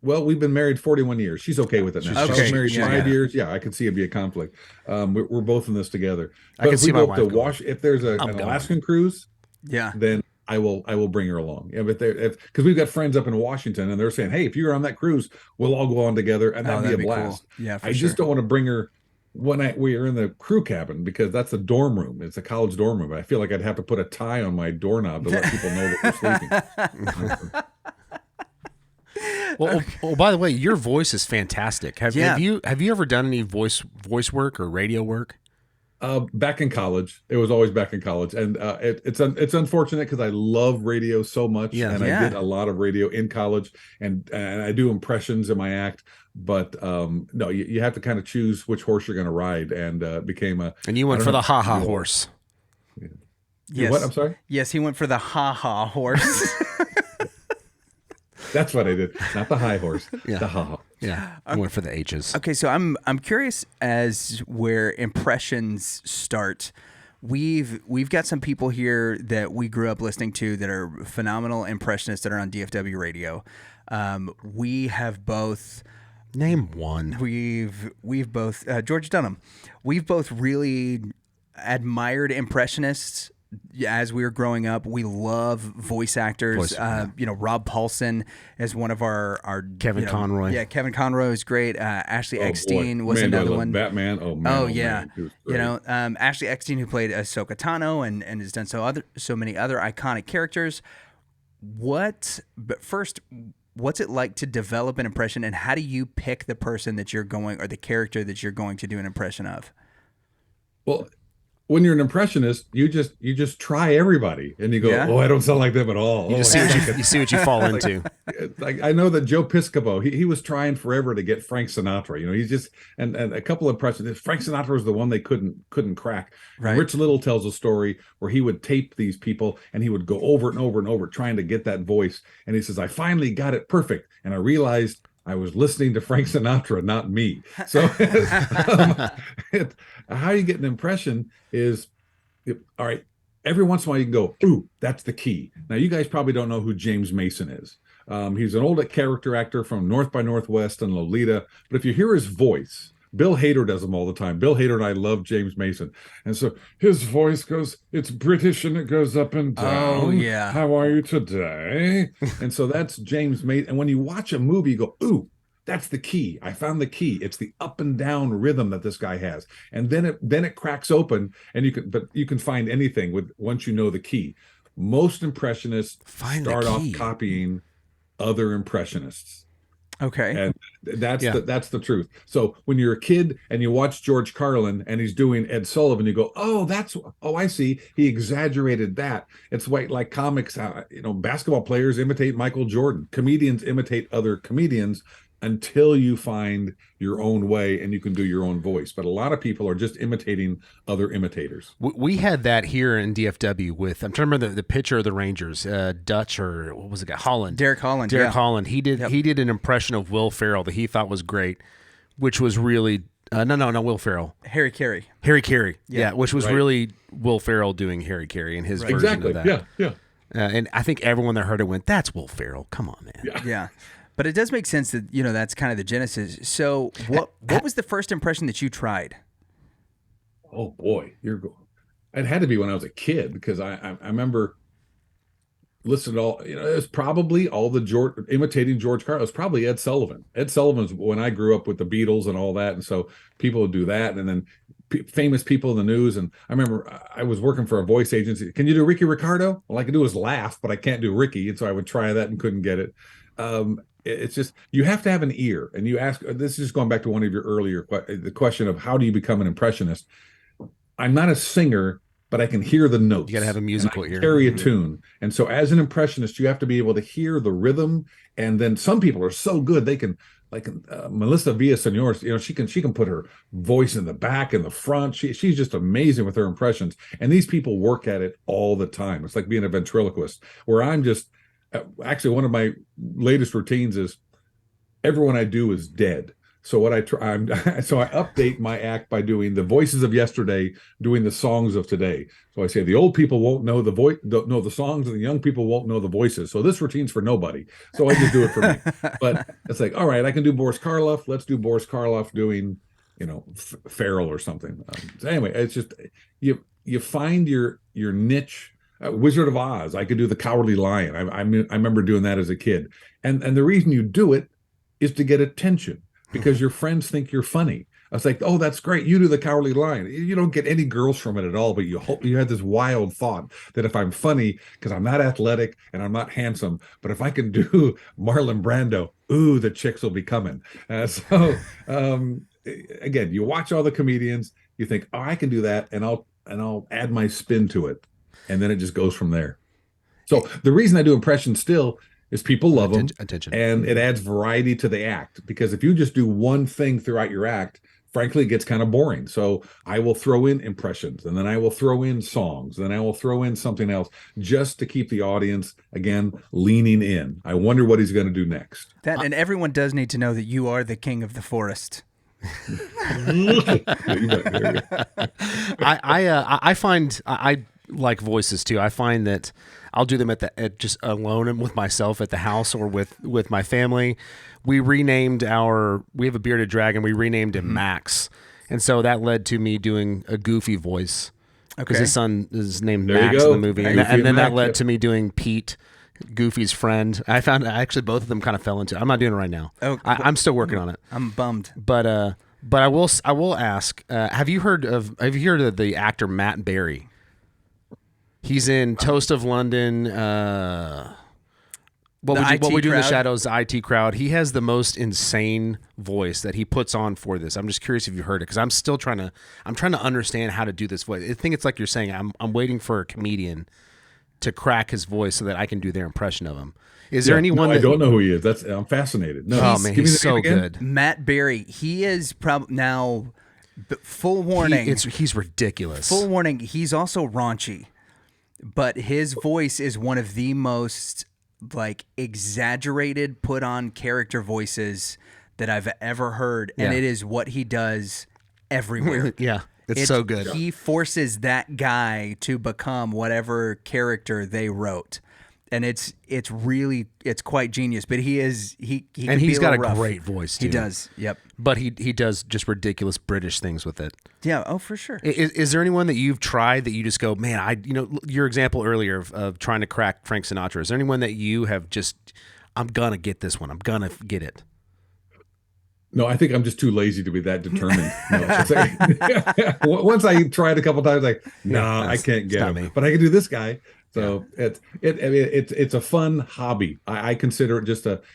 Well, we've been married 41 years. She's okay with it now. Okay. I was married 5 years. Yeah, I could see it be a conflict. We're both in this together. But I can if see we my go wife to going. if there's an Alaskan cruise, then I will bring her along. Yeah, but because we've got friends up in Washington, and they're saying, hey, if you're on that cruise, we'll all go on together, and that'd be a blast. Cool. Yeah, I just don't want to bring her when we are in the crew cabin, because that's a dorm room. It's a college dorm room. I feel like I'd have to put a tie on my doorknob to let people know that we're sleeping. Well, by the way, your voice is fantastic. Have you ever done any voice work or radio work? Back in college. It was always back in college, and it's unfortunate because I love radio so much, and I did a lot of radio in college, and I do impressions in my act. But no, you have to kind of choose which horse you're going to ride, and became a. And you went for the ha-ha horse. Yes. What? I'm sorry? Yes, he went for the ha-ha horse. That's what I did. Not the high horse. The ha-ha. Yeah, I went for the H's. Okay, so I'm curious as where impressions start. We've got some people here that we grew up listening to that are phenomenal impressionists that are on DFW radio. We have both. Name one. We've both George Dunham. We've both really admired impressionists as we were growing up. We love voice actors. Rob Paulson is one of our Kevin Conroy. Yeah, Kevin Conroy is great. Ashley Eckstein was another one. Batman. Oh yeah. Man. Ashley Eckstein, who played Ahsoka Tano and has done so many other iconic characters. But first, what's it like to develop an impression, and how do you pick the person that you're going, or the character that you're going to do an impression of? Well, when you're an impressionist, you just try everybody, and you go, oh, I don't sound like them at all. You see what you fall into. Like I know that Joe Piscopo, he was trying forever to get Frank Sinatra. He's just and a couple of impressions. Frank Sinatra was the one they couldn't crack. Right. Rich Little tells a story where he would tape these people, and he would go over and over and over trying to get that voice. And he says, I finally got it perfect, and I realized I was listening to Frank Sinatra, not me. So how you get an impression is, all right, every once in a while you can go, ooh, that's the key. Now, you guys probably don't know who James Mason is. He's an old character actor from North by Northwest and Lolita. But if you hear his voice, Bill Hader does them all the time. Bill Hader and I love James Mason. And so his voice goes, it's British and it goes up and down. Oh, yeah. How are you today? And so that's James Mason. And when you watch a movie, you go, ooh, that's the key. I found the key. It's the up and down rhythm that this guy has. And then it cracks open, and you can find anything once you know the key. Most impressionists start off copying other impressionists. Okay. And that's the truth. So when you're a kid and you watch George Carlin and he's doing Ed Sullivan, you go, I see. He exaggerated that. It's like comics, basketball players imitate Michael Jordan. Comedians imitate other comedians until you find your own way and you can do your own voice. But a lot of people are just imitating other imitators. We had that here in DFW with, I'm trying to remember the pitcher of the Rangers, Dutch, or what was it? Holland. Derek Holland. Holland. He did an impression of Will Ferrell that he thought was great, which was really, no, Will Ferrell. Harry Carey. Yeah, which was really Will Ferrell doing Harry Carey and his version of that. Yeah. And I think everyone that heard it went, that's Will Ferrell. Come on, man. Yeah. But it does make sense that, that's kind of the genesis. So what was the first impression that you tried? Oh, boy. It had to be when I was a kid, because I remember listened to all, it was probably all the imitating George Carlin. It was probably Ed Sullivan. Ed Sullivan's when I grew up with the Beatles and all that. And so people would do that. And then famous people in the news. And I remember I was working for a voice agency. Can you do Ricky Ricardo? All I can do is laugh, but I can't do Ricky. And so I would try that and couldn't get it. It's just, you have to have an ear. And you ask, this is just going back to one of your earlier, the question of how do you become an impressionist? I'm not a singer, but I can hear the notes. You got to have a musical ear. Carry a tune. And so as an impressionist, you have to be able to hear the rhythm. And then some people are so good, they can, like Melissa Villaseñor, she can put her voice in the back and the front. She's just amazing with her impressions. And these people work at it all the time. It's like being a ventriloquist, where I'm just, actually one of my latest routines is everyone I do is dead. So what I update my act by doing the voices of yesterday, doing the songs of today. So I say the old people won't know know the songs, and the young people won't know the voices. So this routine's for nobody. So I just do it for me. But it's like, all right, I can do Boris Karloff. Let's do Boris Karloff doing, Farrell or something. So anyway, it's just you find your niche. Wizard of Oz. I could do the Cowardly Lion. I remember doing that as a kid. And the reason you do it is to get attention, because your friends think you're funny. I was like, oh, that's great. You do the Cowardly Lion. You don't get any girls from it at all, but you had this wild thought that if I'm funny, because I'm not athletic and I'm not handsome, but if I can do Marlon Brando, ooh, the chicks will be coming. Again, you watch all the comedians, you think, oh, I can do that, and I'll add my spin to it, and then it just goes from there. So the reason I do impressions still is people love them, and it adds variety to the act. Because if you just do one thing throughout your act, frankly, it gets kind of boring. So I will throw in impressions, and then I will throw in songs, and then I will throw in something else just to keep the audience, again, leaning in. I wonder what he's going to do next. And everyone does need to know that you are the king of the forest. I find I like voices too. I find that I'll do them at just alone and with myself at the house or with my family. We have a bearded dragon. We renamed him Max. And so that led to me doing a Goofy voice because his son is named Max in the movie. And then that led to me doing Pete, Goofy's friend. I found actually both of them kind of fell into it. I'm not doing it right now. I'm still working on it. I'm bummed. But I will ask, have you heard of the actor Matt Berry? He's in Toast of London. What We Do in the Shadows, the IT Crowd. He has the most insane voice that he puts on for this. I'm just curious if you heard it, because I'm still trying to understand how to do this voice. I think it's like you're saying. I'm waiting for a comedian to crack his voice so that I can do their impression of him. Is there anyone? I don't know who he is. I'm fascinated. No, oh man, he's so good. Matt Berry. He is probably now. Full warning. He's ridiculous. Full warning. He's also raunchy. But his voice is one of the most exaggerated put on character voices that I've ever heard. And it is what he does everywhere. Yeah. It's so good. He forces that guy to become whatever character they wrote. And it's quite genius. But he's got a great voice too. He does. Yep. But he does just ridiculous British things with it. Yeah. Oh, for sure. Is there anyone that you've tried that you just go, man, your example earlier of trying to crack Frank Sinatra? Is there anyone that you have just, I'm gonna get this one. I'm gonna get it. No, I think I'm just too lazy to be that determined. Once I tried a couple times, I can't get him. Me. But I can do this guy. So it's a fun hobby. I consider it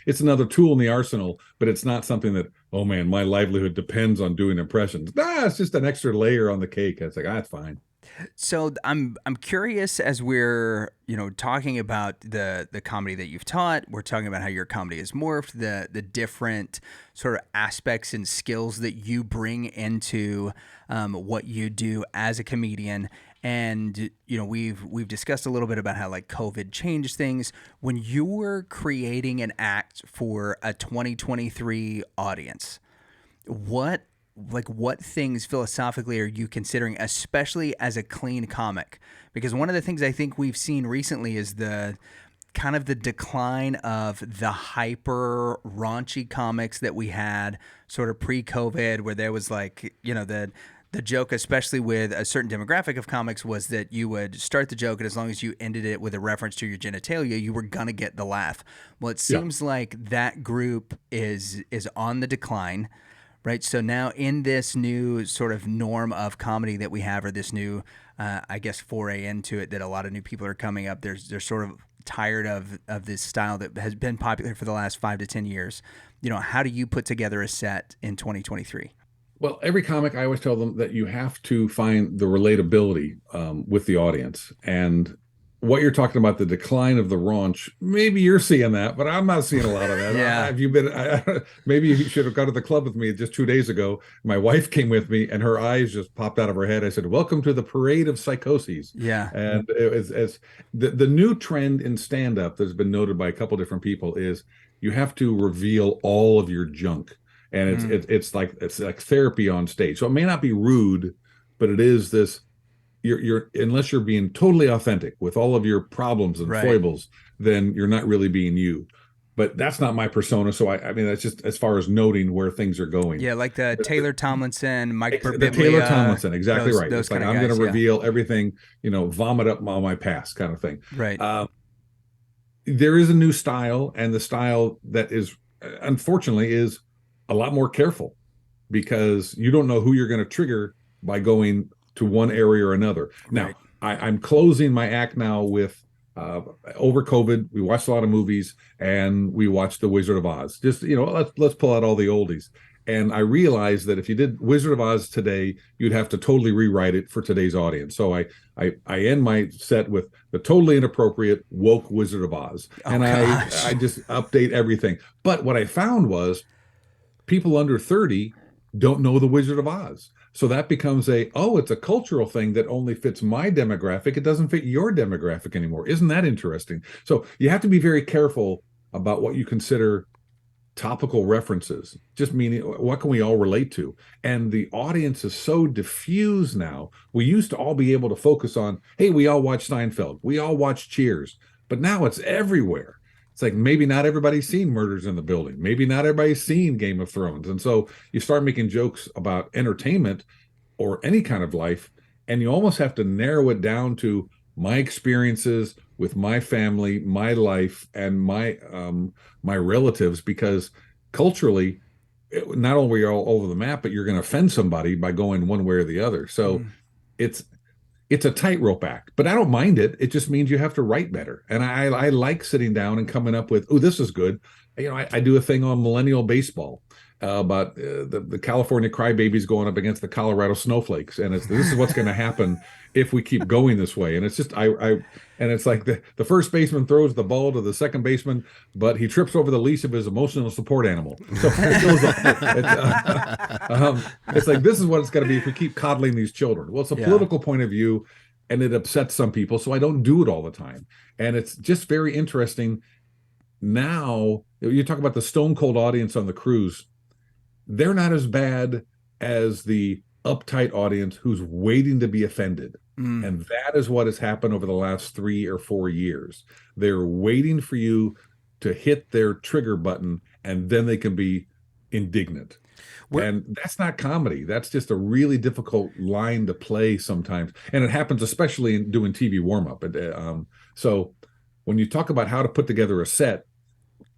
it's another tool in the arsenal, but it's not something that, oh man, my livelihood depends on doing impressions. It's just an extra layer on the cake. It's like, that's fine. So I'm curious, as we're talking about the comedy that you've taught, we're talking about how your comedy has morphed, the different sort of aspects and skills that you bring into what you do as a comedian. And we've discussed a little bit about how COVID changed things. When you were creating an act for a 2023 audience, what things philosophically are you considering, especially as a clean comic? Because one of the things I think we've seen recently is the kind of the decline of the hyper raunchy comics that we had sort of pre-COVID, where there was the the joke, especially with a certain demographic of comics, was that you would start the joke, and as long as you ended it with a reference to your genitalia, you were gonna get the laugh. Well, it seems like that group is on the decline, right? So now in this new sort of norm of comedy that we have, or this new, I guess, foray into it, that a lot of new people are coming up. They're sort of tired of this style that has been popular for the last 5 to 10 years. How do you put together a set in 2023? Well, every comic, I always tell them that you have to find the relatability with the audience. And what you're talking about, the decline of the raunch, maybe you're seeing that, but I'm not seeing a lot of that. Yeah. Have you been? Maybe you should have gone to the club with me just 2 days ago. My wife came with me, and her eyes just popped out of her head. I said, "Welcome to the parade of psychoses." Yeah. And it was as the new trend in stand-up that's been noted by a couple different people is you have to reveal all of your junk. And it's like therapy on stage. So it may not be rude, but it is this. You're unless you're being totally authentic with all of your problems and foibles, then you're not really being you. But that's not my persona. So I mean, that's just as far as noting where things are going. Yeah, like the Taylor Tomlinson, Mike Birbiglia. The Taylor Tomlinson, exactly right. Those it's like kind I'm of going to guys, reveal everything, vomit up all my past kind of thing. Right. There is a new style, and the style that is, unfortunately, is a lot more careful, because you don't know who you're going to trigger by going to one area or another. Now, I'm closing my act now with over COVID, we watched a lot of movies, and we watched The Wizard of Oz. Just, let's pull out all the oldies. And I realized that if you did Wizard of Oz today, you'd have to totally rewrite it for today's audience. So I end my set with the totally inappropriate woke Wizard of Oz. I just update everything. But what I found was people under 30 don't know the Wizard of Oz. So that becomes it's a cultural thing that only fits my demographic. It doesn't fit your demographic anymore. Isn't that interesting? So you have to be very careful about what you consider topical references, just meaning what can we all relate to? And the audience is so diffuse now. We used to all be able to focus on, hey, we all watch Seinfeld, we all watch Cheers, but now it's everywhere. It's like maybe not everybody's seen Murders in the Building. Maybe not everybody's seen Game of Thrones. And so you start making jokes about entertainment or any kind of life, and you almost have to narrow it down to my experiences with my family, my life, and my relatives, because culturally, not only are you all over the map, but you're going to offend somebody by going one way or the other. So it's a tightrope act, but I don't mind it. It just means you have to write better. And I like sitting down and coming up with, this is good. I do a thing on millennial baseball about the California crybabies going up against the Colorado snowflakes. And this is what's going to happen if we keep going this way. And it's just, and it's like the first baseman throws the ball to the second baseman, but he trips over the leash of his emotional support animal. So it goes on. It's like, this is what it's going to be if we keep coddling these children. Well, it's a political point of view, and it upsets some people. So I don't do it all the time. And it's just very interesting. Now, you talk about the stone cold audience on the cruise. They're not as bad as the uptight audience who's waiting to be offended. And that is what has happened over the last 3 or 4 years. They're waiting for you to hit their trigger button, and then they can be indignant. And that's not comedy. That's just a really difficult line to play sometimes. And it happens especially in doing TV warm-up. So when you talk about how to put together a set,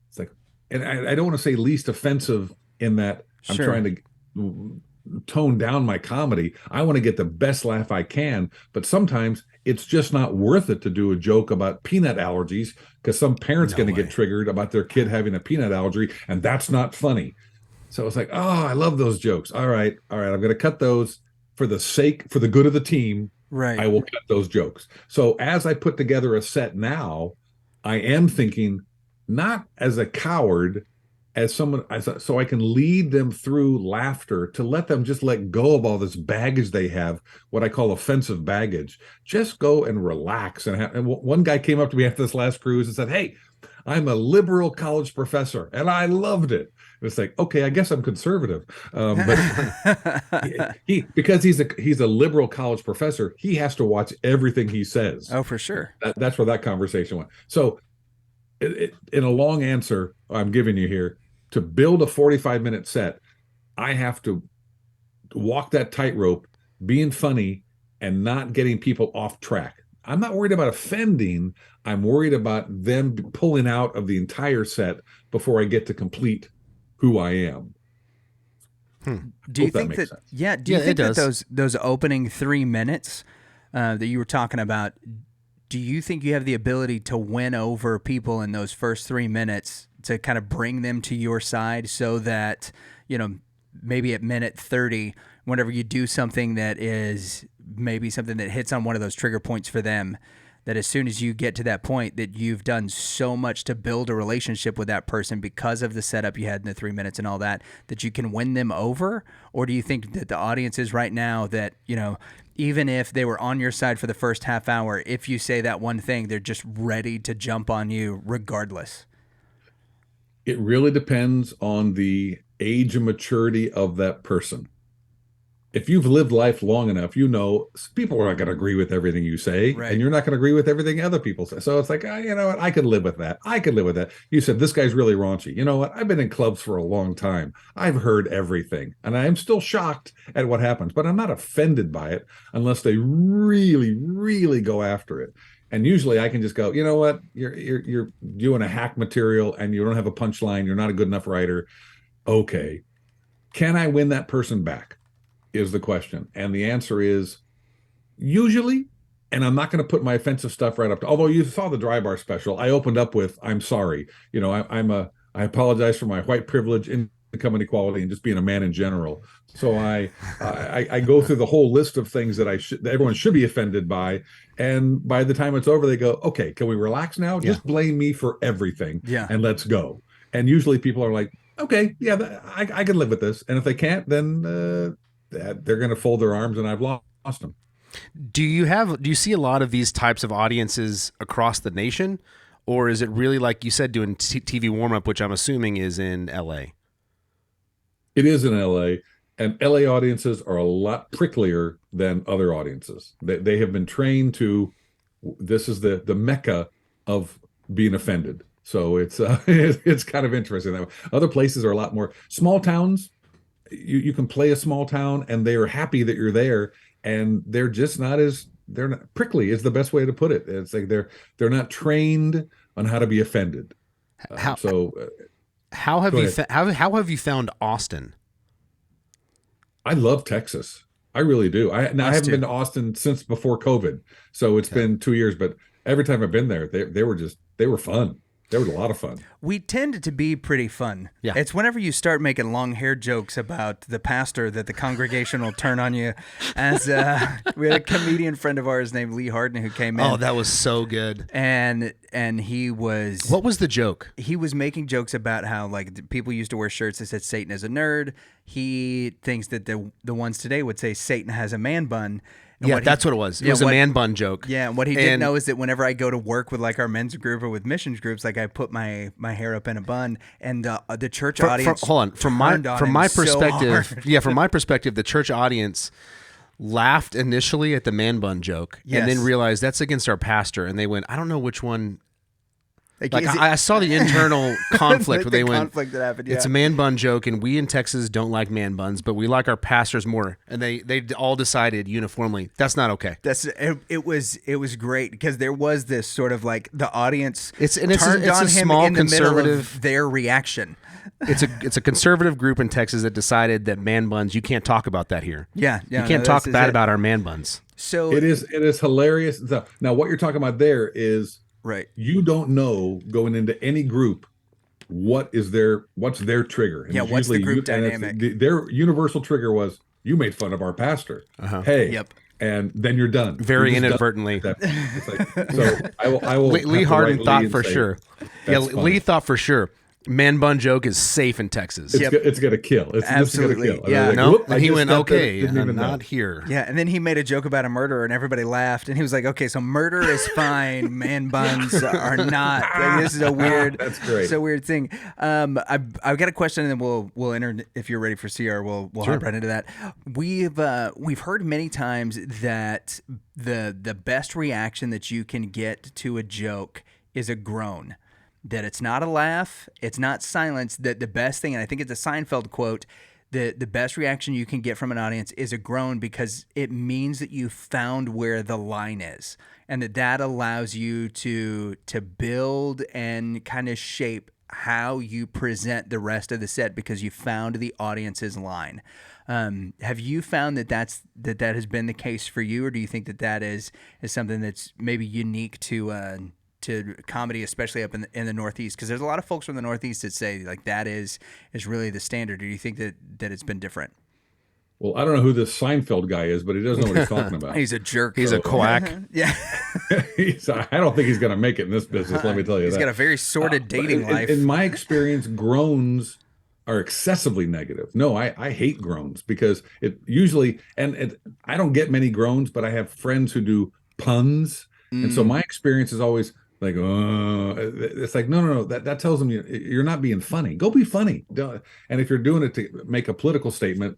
it's like, and I don't want to say least offensive in that I'm trying to tone down my comedy. I want to get the best laugh I can, but sometimes it's just not worth it to do a joke about peanut allergies, because some parent's going to get triggered about their kid having a peanut allergy, and that's not funny. So it's like, I love those jokes. All right, I'm going to cut those for the good of the team. Right. I will cut those jokes. So as I put together a set now, I am thinking not as a coward, as someone, so I can lead them through laughter, to let them just let go of all this baggage they have, what I call offensive baggage. Just go and relax. And one guy came up to me after this last cruise and said, "Hey, I'm a liberal college professor," and I loved it. It's like, okay, I guess I'm conservative, but because he's a liberal college professor, he has to watch everything he says. Oh, for sure. That's where that conversation went. So, in a long answer I'm giving you here, to build a 45-minute set, I have to walk that tightrope being funny and not getting people off track. I'm not worried about offending. I'm worried about them pulling out of the entire set before I get to complete who I am. Do you think that? Sense. Yeah. Do you Yeah, think it that those opening 3 minutes that you were talking about? Do you think you have the ability to win over people in those first 3 minutes to kind of bring them to your side, so that maybe at minute 30, whenever you do something that is maybe something that hits on one of those trigger points for them, that as soon as you get to that point, that you've done so much to build a relationship with that person because of the setup you had in the 3 minutes and all that, that you can win them over? Or do you think that the audience is right now that, even if they were on your side for the first half hour, if you say that one thing, they're just ready to jump on you regardless? It really depends on the age and maturity of that person. If you've lived life long enough, people are not going to agree with everything you say, Right. and you're not going to agree with everything other people say. So it's like, you know what? I could live with that. I could live with that. You said this guy's really raunchy. You know what? I've been in clubs for a long time. I've heard everything, and I'm still shocked at what happens, but I'm not offended by it unless they really, really go after it. And usually I can just go, you know what? You're doing a hack material, and you don't have a punchline. You're not a good enough writer. Okay. Can I win that person back? Is the question. And the answer is usually, and I'm not going to put my offensive stuff right up to, although you saw the Dry Bar special, I opened up with, I'm sorry. I apologize for my white privilege, income inequality, and just being a man in general. So I go through the whole list of things that that everyone should be offended by. And by the time it's over, they go, okay, can we relax now? Yeah. Just blame me for everything. Yeah. And let's go. And usually people are like, okay, yeah, I can live with this. And if they can't, then they're going to fold their arms, and I've lost them. Do you see a lot of these types of audiences across the nation, or is it really, like you said, doing TV warm up, which I'm assuming is in LA? It is in LA, and LA audiences are a lot pricklier than other audiences. They have been trained to, this is the mecca of being offended. So it's kind of interesting. Other places are a lot more small towns. You can play a small town, and they are happy that you're there, and they're just they're not prickly is the best way to put it. It's like they're not trained on how to be offended. How have you found Austin? I love Texas. I really do. I haven't been to Austin since before COVID, so it's been 2 years. But every time I've been there, they were fun. They were a lot of fun. We tend to be pretty fun. Yeah. It's whenever you start making long hair jokes about the pastor that the congregation will turn on you. As we had a comedian friend of ours named Lee Harden who came in. Oh, that was so good. And he was... What was the joke? He was making jokes about how people used to wear shirts that said Satan is a nerd. He thinks that the ones today would say Satan has a man bun. And that's what it was. It was a man bun joke. Yeah, and what he didn't know is that whenever I go to work with our men's group or with missions groups, I put my hair up in a bun, and the church audience. Hold on, from my perspective, from my perspective, the church audience laughed initially at the man bun joke, and then realized that's against our pastor, and they went, I don't know which one. I saw the internal conflict where they went, conflict that happened, it's a man bun joke, and we in Texas don't like man buns, but we like our pastors more. And they all decided uniformly that's not okay. It was great because there was this sort of the audience it's turned on a him small in the middle conservative of their reaction. It's a conservative group in Texas that decided that man buns, you can't talk about that here. Yeah, you can't talk bad about our man buns. So it is hilarious. Now what you're talking about there is. Right. You don't know going into any group what's their trigger. And what's the group dynamic? Their universal trigger was, you made fun of our pastor. Hey. Yep. And then you're done. Very inadvertently. So I will. Lee Harden thought for say, sure. Yeah, Lee thought for sure. Man bun joke is safe in Texas. It's gonna kill. Absolutely. It's gonna kill. Yeah. No, and he went, okay, I'm not here. Yeah, and then he made a joke about a murderer, and everybody laughed, and he was like, okay, so murder is fine, man buns are not. This is a weird. That's great. It's a weird thing. I've got a question, and then we'll enter. If you're ready for CR, we'll hop right into that. We've heard many times that the best reaction that you can get to a joke is a groan. That it's not a laugh, it's not silence, that the best thing, and I think it's a Seinfeld quote, the best reaction you can get from an audience is a groan, because it means that you found where the line is, and that allows you to build and kind of shape how you present the rest of the set, because you found the audience's line. Have you found that that has been the case for you, or do you think that is something that's maybe unique to comedy, especially up in the Northeast? Because there's a lot of folks from the Northeast that say like that is really the standard. Or do you think that it's been different? Well, I don't know who this Seinfeld guy is, but he doesn't know what he's talking about. He's a jerk. He's a quack. Yeah. I don't think he's going to make it in this business, let me tell you He's that. got a very sordid dating life. In my experience, groans are excessively negative. No, I hate groans, because it usually, I don't get many groans, but I have friends who do puns. And so my experience is always like, it's like, no, that tells them you're not being funny. Go be funny. And if you're doing it to make a political statement,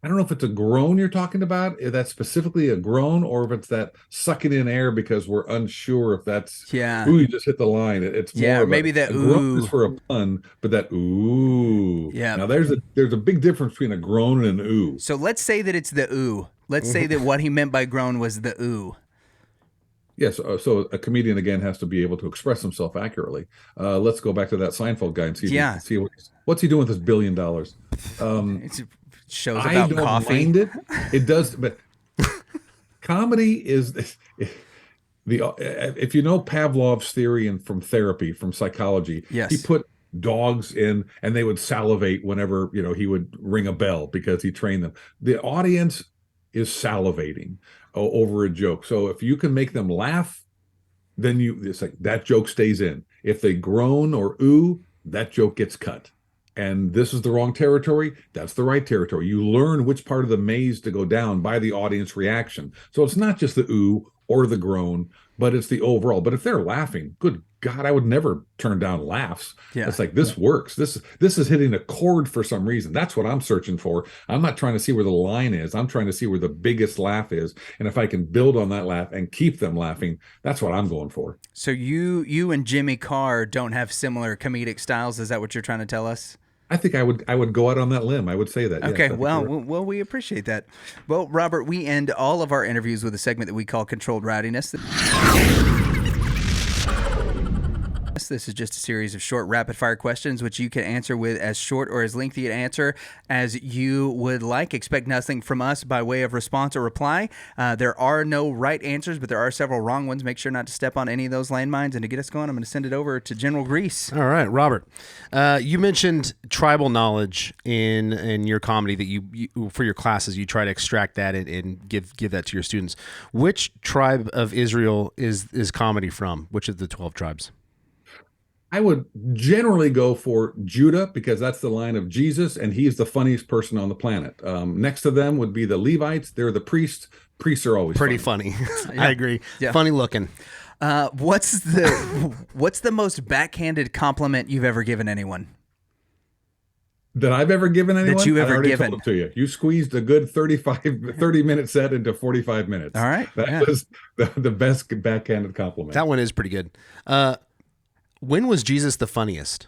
I don't know if it's a groan you're talking about, if that's specifically a groan, or if it's that sucking in air because we're unsure if that's, ooh, you just hit the line. It's more of maybe that ooh is for a pun, but that ooh. Yeah. Now there's a big difference between a groan and an ooh. So let's say that it's the ooh. Let's say that what he meant by groan was the ooh. Yes, so a comedian again has to be able to express himself accurately. Let's go back to that Seinfeld guy and see what's he doing with his $1 billion. It's shows about I don't coffee. mind it. It does, but comedy is if you know Pavlov's theory and from therapy, from psychology, yes, he put dogs in and they would salivate whenever he would ring a bell because he trained them. The audience is salivating over a joke. So if you can make them laugh, then it's like that joke stays in. If they groan or ooh, that joke gets cut. And this is the wrong territory, that's the right territory. You learn which part of the maze to go down by the audience reaction. So it's not just the ooh or the groan, but it's the overall. But if they're laughing, good God, I would never turn down laughs. Yeah. It's like, this works. This is hitting a chord for some reason. That's what I'm searching for. I'm not trying to see where the line is. I'm trying to see where the biggest laugh is. And if I can build on that laugh and keep them laughing, that's what I'm going for. So you and Jimmy Carr don't have similar comedic styles. Is that what you're trying to tell us? I think I would go out on that limb. I would say that. Okay, yes, well, we appreciate that. Well, Robert, we end all of our interviews with a segment that we call Controlled Rowdiness. This is just a series of short rapid-fire questions, which you can answer with as short or as lengthy an answer as you would like. Expect nothing from us by way of response or reply. There are no right answers, but there are several wrong ones. Make sure not to step on any of those landmines. And to get us going, I'm going to send it over to General Grease. All right, Robert. You mentioned tribal knowledge in your comedy that you for your classes you try to extract that and give that to your students. Which tribe of Israel is comedy from? Which of the 12 tribes? I would generally go for Judah because that's the line of Jesus, and he's the funniest person on the planet. Next to them would be the Levites. They're the priests. Priests are always pretty funny. I agree. Yeah. Funny looking. What's the most backhanded compliment you've ever given anyone? That I've ever given anyone? That you ever I already given. told it to you. You squeezed a good 30-minute set into 45 minutes. All right. That was the best backhanded compliment. That one is pretty good. When was Jesus the funniest?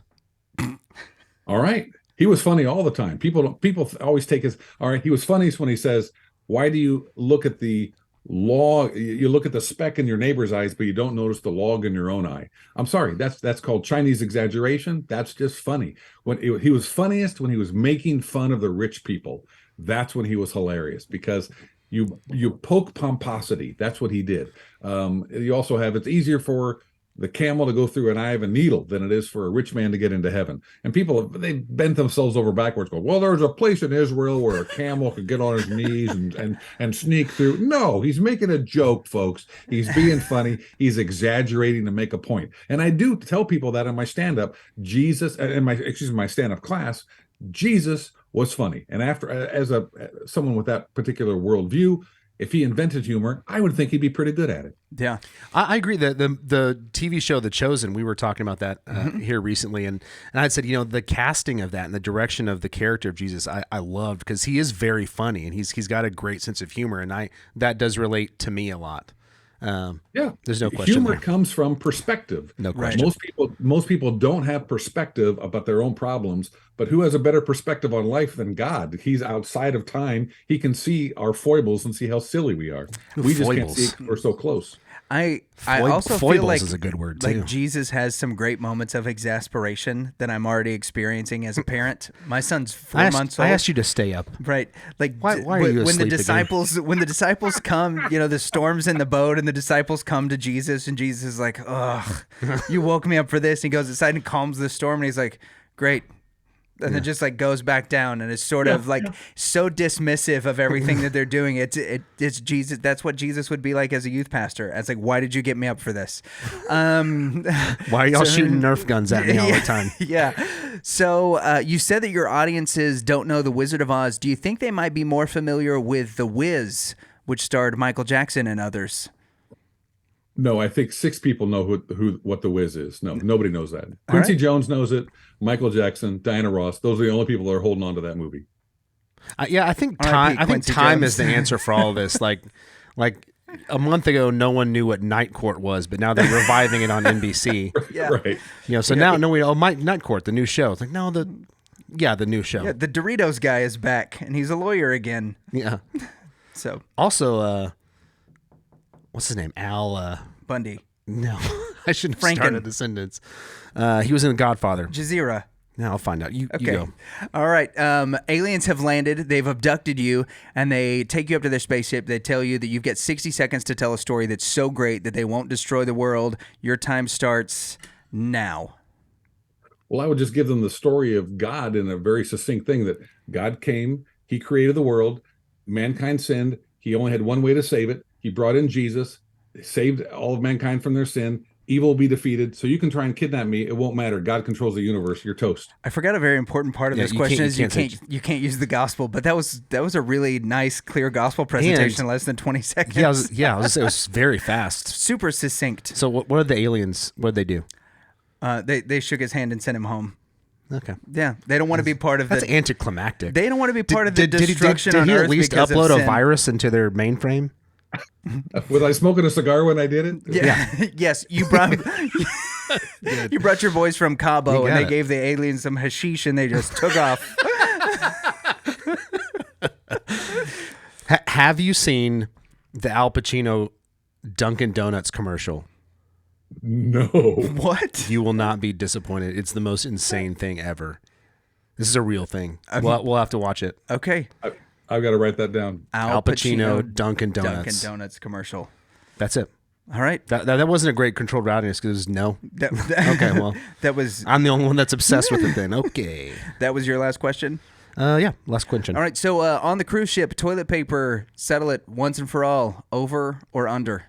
All right. He was funny all the time. People always take his, all right, he was funniest when he says, why do you look at the log, you look at the speck in your neighbor's eyes, but you don't notice the log in your own eye? I'm sorry, that's called Chinese exaggeration. That's just funny. He was funniest when he was making fun of the rich people. That's when he was hilarious, because you poke pomposity. That's what he did. You also have, it's easier for the camel to go through an eye of a needle than it is for a rich man to get into heaven. And people, they bent themselves over backwards, go, well, there's a place in Israel where a camel could get on his knees and sneak through. No, he's making a joke, folks. He's being funny. He's exaggerating to make a point. And I do tell people that in my stand-up, my stand-up class, Jesus was funny. And after, as someone with that particular worldview, if he invented humor, I would think he'd be pretty good at it. Yeah, I agree. The TV show The Chosen, we were talking about that here recently, and I said, the casting of that and the direction of the character of Jesus, I loved, because he is very funny and he's got a great sense of humor, and that does relate to me a lot. There's no question Humor there. comes from perspective. No question. Most people don't have perspective about their own problems, but who has a better perspective on life than God? He's outside of time. He can see our foibles and see how silly we are. We just can't see it. We're so close. I also foibles feel like is a good word too. Like Jesus has some great moments of exasperation that I'm already experiencing as a parent. My son's 4 months old. I asked you to stay up. Right. Like why are you when asleep the disciples come, the storm's in the boat and the disciples come to Jesus and Jesus is like, "Ugh, you woke me up for this." And he goes inside and calms the storm and he's like, "Great." And it just like goes back down and it's sort of like so dismissive of everything that they're doing. It's Jesus. That's what Jesus would be like as a youth pastor. It's like, why did you get me up for this? Why are y'all shooting Nerf guns at me all the time? Yeah. So you said that your audiences don't know The Wizard of Oz. Do you think they might be more familiar with The Wiz, which starred Michael Jackson and others? No, I think 6 people know what The Wiz is. No, nobody knows that. Quincy Jones knows it. Michael Jackson, Diana Ross. Those are the only people that are holding on to that movie. I think time is the answer for all of this. Like a month ago, no one knew what Night Court was, but now they're reviving it on NBC. Right. So now Mike Night Court, the new show. It's like the new show. Yeah, the Doritos guy is back, and he's a lawyer again. Yeah. So also, what's his name? Al Bundy. No, I shouldn't have started the sentence. He was in Godfather. Jazeera. Now I'll find out. You go. All right. Aliens have landed. They've abducted you, and they take you up to their spaceship. They tell you that you've got 60 seconds to tell a story that's so great that they won't destroy the world. Your time starts now. Well, I would just give them the story of God in a very succinct thing, that God came, he created the world, mankind sinned, he only had one way to save it. He brought in Jesus, saved all of mankind from their sin. Evil will be defeated. So you can try and kidnap me. It won't matter. God controls the universe. You're toast. I forgot a very important part of this question is you can't use the gospel, but that was a really nice, clear gospel presentation in less than 20 seconds. I was gonna say it was very fast. Super succinct. So what are the aliens? What did they do? They shook his hand and sent him home. Okay. Yeah, they don't want to be part of That's anticlimactic. They don't want to be part of the destruction on Earth. Did he at least upload a sin. virus into their mainframe? Was I smoking a cigar when I did it? Yeah. Yes, you brought you brought your boys from Cabo and they gave the aliens some hashish and they just took off. Have you seen the Al Pacino Dunkin' Donuts commercial? No. What? You will not be disappointed. It's the most insane thing ever. This is a real thing. We'll have to watch it. Okay. I've got to write that down. Al Pacino Dunkin' Donuts. Dunkin' Donuts commercial. That's it. All right. That wasn't a great controlled rowdiness because no. Okay, well. I'm the only one that's obsessed with it then. Okay. That was your last question? Yeah, last question. All right, so on the cruise ship, toilet paper, settle it once and for all, over or under?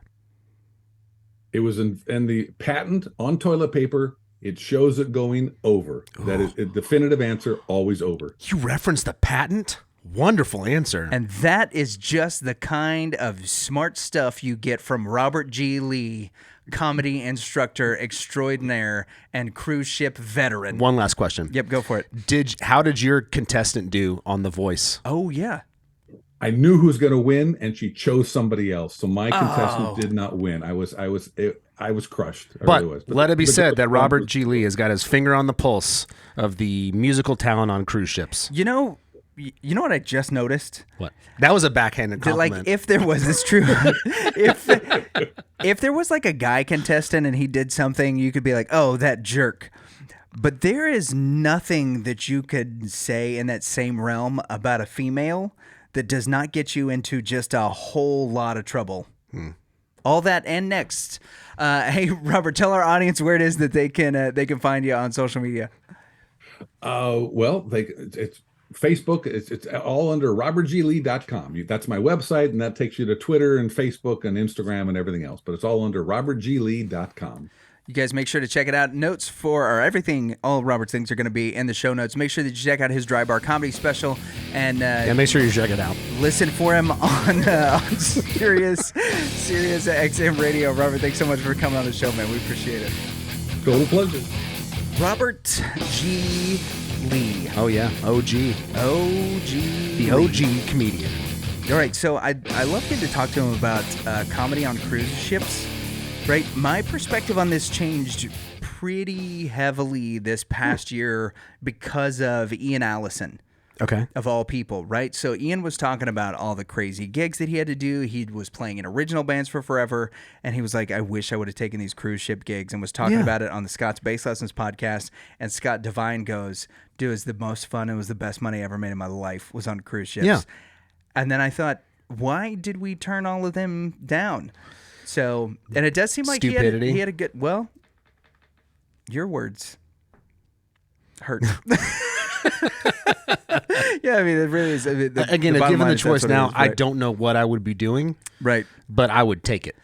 It was in the patent on toilet paper. It shows it going over. That is a definitive answer, always over. You referenced the patent? Wonderful answer. And that is just the kind of smart stuff you get from Robert G. Lee, comedy instructor extraordinaire and cruise ship veteran. One last question. Yep, go for it. How did your contestant do on The Voice? Oh, yeah. I knew who was going to win, and she chose somebody else. So my contestant did not win. I was crushed. I really was. But let it be said that Robert G. Lee has got his finger on the pulse of the musical talent on cruise ships. You know what I just noticed? What? That was a backhanded compliment. Like, if there was this true, if there was like a guy contestant and he did something, you could be like, oh, that jerk. But there is nothing that you could say in that same realm about a female that does not get you into just a whole lot of trouble. All that and next. Hey, Robert, tell our audience where it is that they can find you on social media. Well, it's Facebook. It's all under robertglee.com. That's my website, and that takes you to Twitter and Facebook and Instagram and everything else. But it's all under robertglee.com. You guys make sure to check it out. Notes for everything, all Robert's things are going to be in the show notes. Make sure that you check out his Dry Bar comedy special. And make sure you check it out. Listen for him on Sirius XM Radio. Robert, thanks so much for coming on the show, man. We appreciate it. Total pleasure. Robert G. Lee. Oh, yeah. OG. The OG comedian. All right, so I love getting to talk to him about comedy on cruise ships. Right, my perspective on this changed pretty heavily this past year because of Ian Allison. Okay. Of all people, right? So Ian was talking about all the crazy gigs that he had to do. He was playing in original bands for forever, and he was like, I wish I would have taken these cruise ship gigs, and was talking about it on the Scott's Bass Lessons podcast. And Scott Devine goes, dude, it was the most fun. It was the best money I ever made in my life was on cruise ships. Yeah. And then I thought, why did we turn all of them down? So, and it does seem like Stupidity. he had a good, well, your words hurt. Yeah, I mean, it really is. I mean, Again, bottom given line the is that's choice what it now, is, I right? don't know what I would be doing, Right. but I would take it.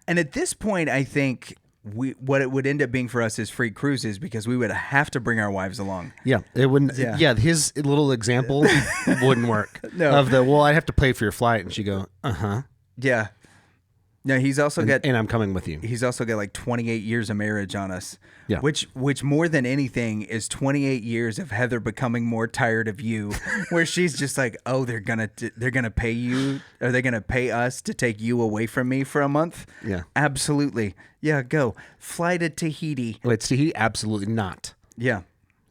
And at this point, I think what it would end up being for us is free cruises because we would have to bring our wives along. Yeah, it wouldn't. Yeah. Yeah, his little example wouldn't work. No. Of the, well, I have to pay for your flight, and she go, uh-huh. Yeah. No, he's also got And I'm coming with you. he's also got like 28 years of marriage on us. Yeah. Which more than anything is 28 years of Heather becoming more tired of you, where she's just like, oh, they're gonna pay you, are they gonna pay us to take you away from me for a month? Yeah. Absolutely. Yeah, go fly to Tahiti. Wait, Tahiti? Absolutely not. Yeah.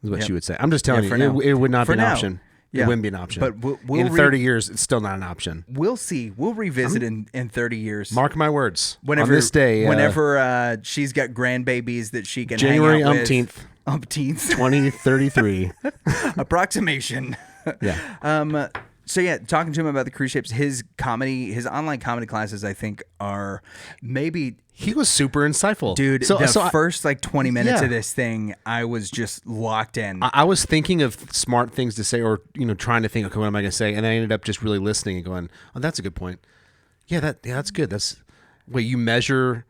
Is what Yep. she would say. I'm just telling for you, now. it would not For be an now. option. Yeah. It wouldn't be an option. But we'll in 30 years, it's still not an option. We'll see. We'll revisit in 30 years. Mark my words. Whenever on this day, whenever she's got grandbabies that she can January hang out with. umpteenth, 2033 2033. approximation. Yeah. So yeah, talking to him about the cruise ships, his online comedy classes, I think, are maybe. He was super insightful, Dude, So first like 20 minutes Yeah. of this thing, I was just locked in. I was thinking of smart things to say, or trying to think, okay, what am I going to say? And then I ended up just really listening and going, oh, that's a good point. Yeah, that's good. Wait, you measure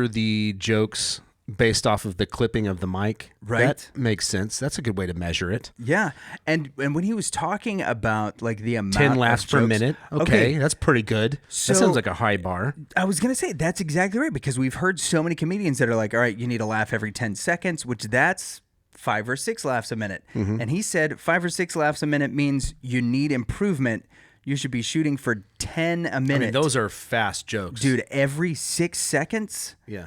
the jokes based off of the clipping of the mic, Right. That makes sense. That's a good way to measure it. Yeah, and when he was talking about like the amount 10 laughs of per jokes- minute. Okay, that's pretty good. So- that sounds like a high bar. I was gonna say that's exactly right because we've heard so many comedians that are like, all right, you need to laugh every 10 seconds, which that's 5 or 6 laughs a minute. Mm-hmm. And he said 5 or 6 laughs a minute means you need improvement. You should be shooting for 10 a minute. I mean, those are fast jokes, dude, every 6 seconds. Yeah.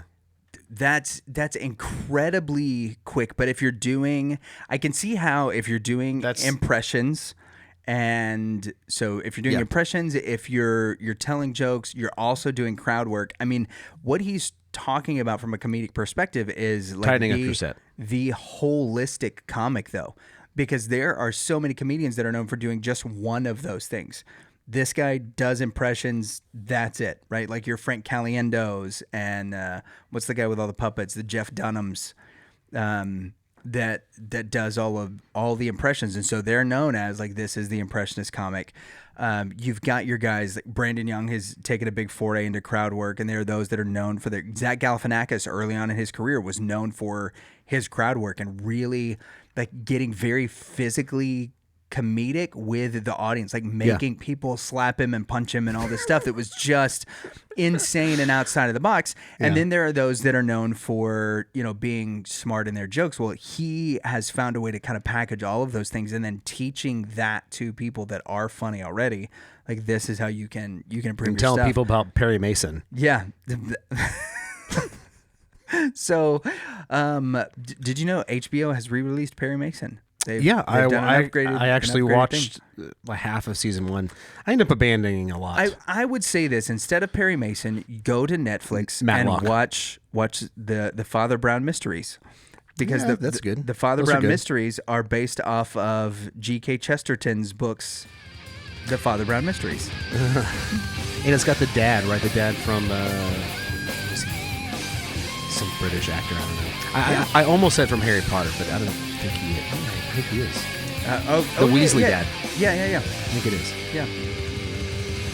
That's incredibly quick. But if you're doing, I can see how if you're doing impressions, and so if you're doing impressions, if you're telling jokes, you're also doing crowd work. I mean, what he's talking about from a comedic perspective is like Tightening up your set. the holistic comic, though, because there are so many comedians that are known for doing just one of those things. This guy does impressions. That's it, right? Like your Frank Caliendos and what's the guy with all the puppets? The Jeff Dunhams that does all the impressions, and so they're known as like this is the impressionist comic. You've got your guys like Brandon Young has taken a big foray into crowd work, and there are those that are known for their. Zach Galifianakis early on in his career was known for his crowd work and really like getting very physically comedic with the audience, like making people slap him and punch him and all this stuff that was just insane and outside of the box. And then there are those that are known for, being smart in their jokes. Well, he has found a way to kind of package all of those things and then teaching that to people that are funny already. Like this is how you can improve your Tell stuff. people about Perry Mason. Yeah. So, did you know HBO has re-released Perry Mason? They've done an upgraded- I actually an upgraded watched like half of season 1. I ended up abandoning a lot. I would say this instead of Perry Mason, go to Netflix Matlock. and watch the Father Brown mysteries, because that's good. The Father Those are Brown good. mysteries are based off of G.K. Chesterton's books, The Father Brown Mysteries. And it's got the dad, right? The dad from who's he? Some British actor. I don't know. I almost said from Harry Potter, but I don't think he is. I think he is. The Weasley dad. Yeah. I think it is. Yeah.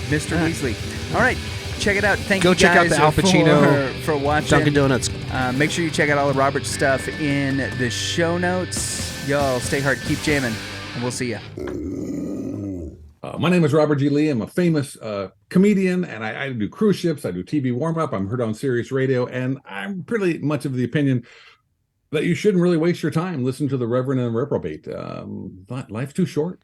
Mr. Weasley. All right. Check it out. Thank Go you check out guys the Al Pacino for watching. Dunkin' Donuts. Make sure you check out all of Robert's stuff in the show notes. Y'all stay hard, keep jamming, and we'll see ya. My name is Robert G. Lee. I'm a famous comedian, and I do cruise ships. I do TV warm-up. I'm heard on Sirius Radio, and I'm pretty much of the opinion that you shouldn't really waste your time listening to the Reverend and Reprobate. Life's too short.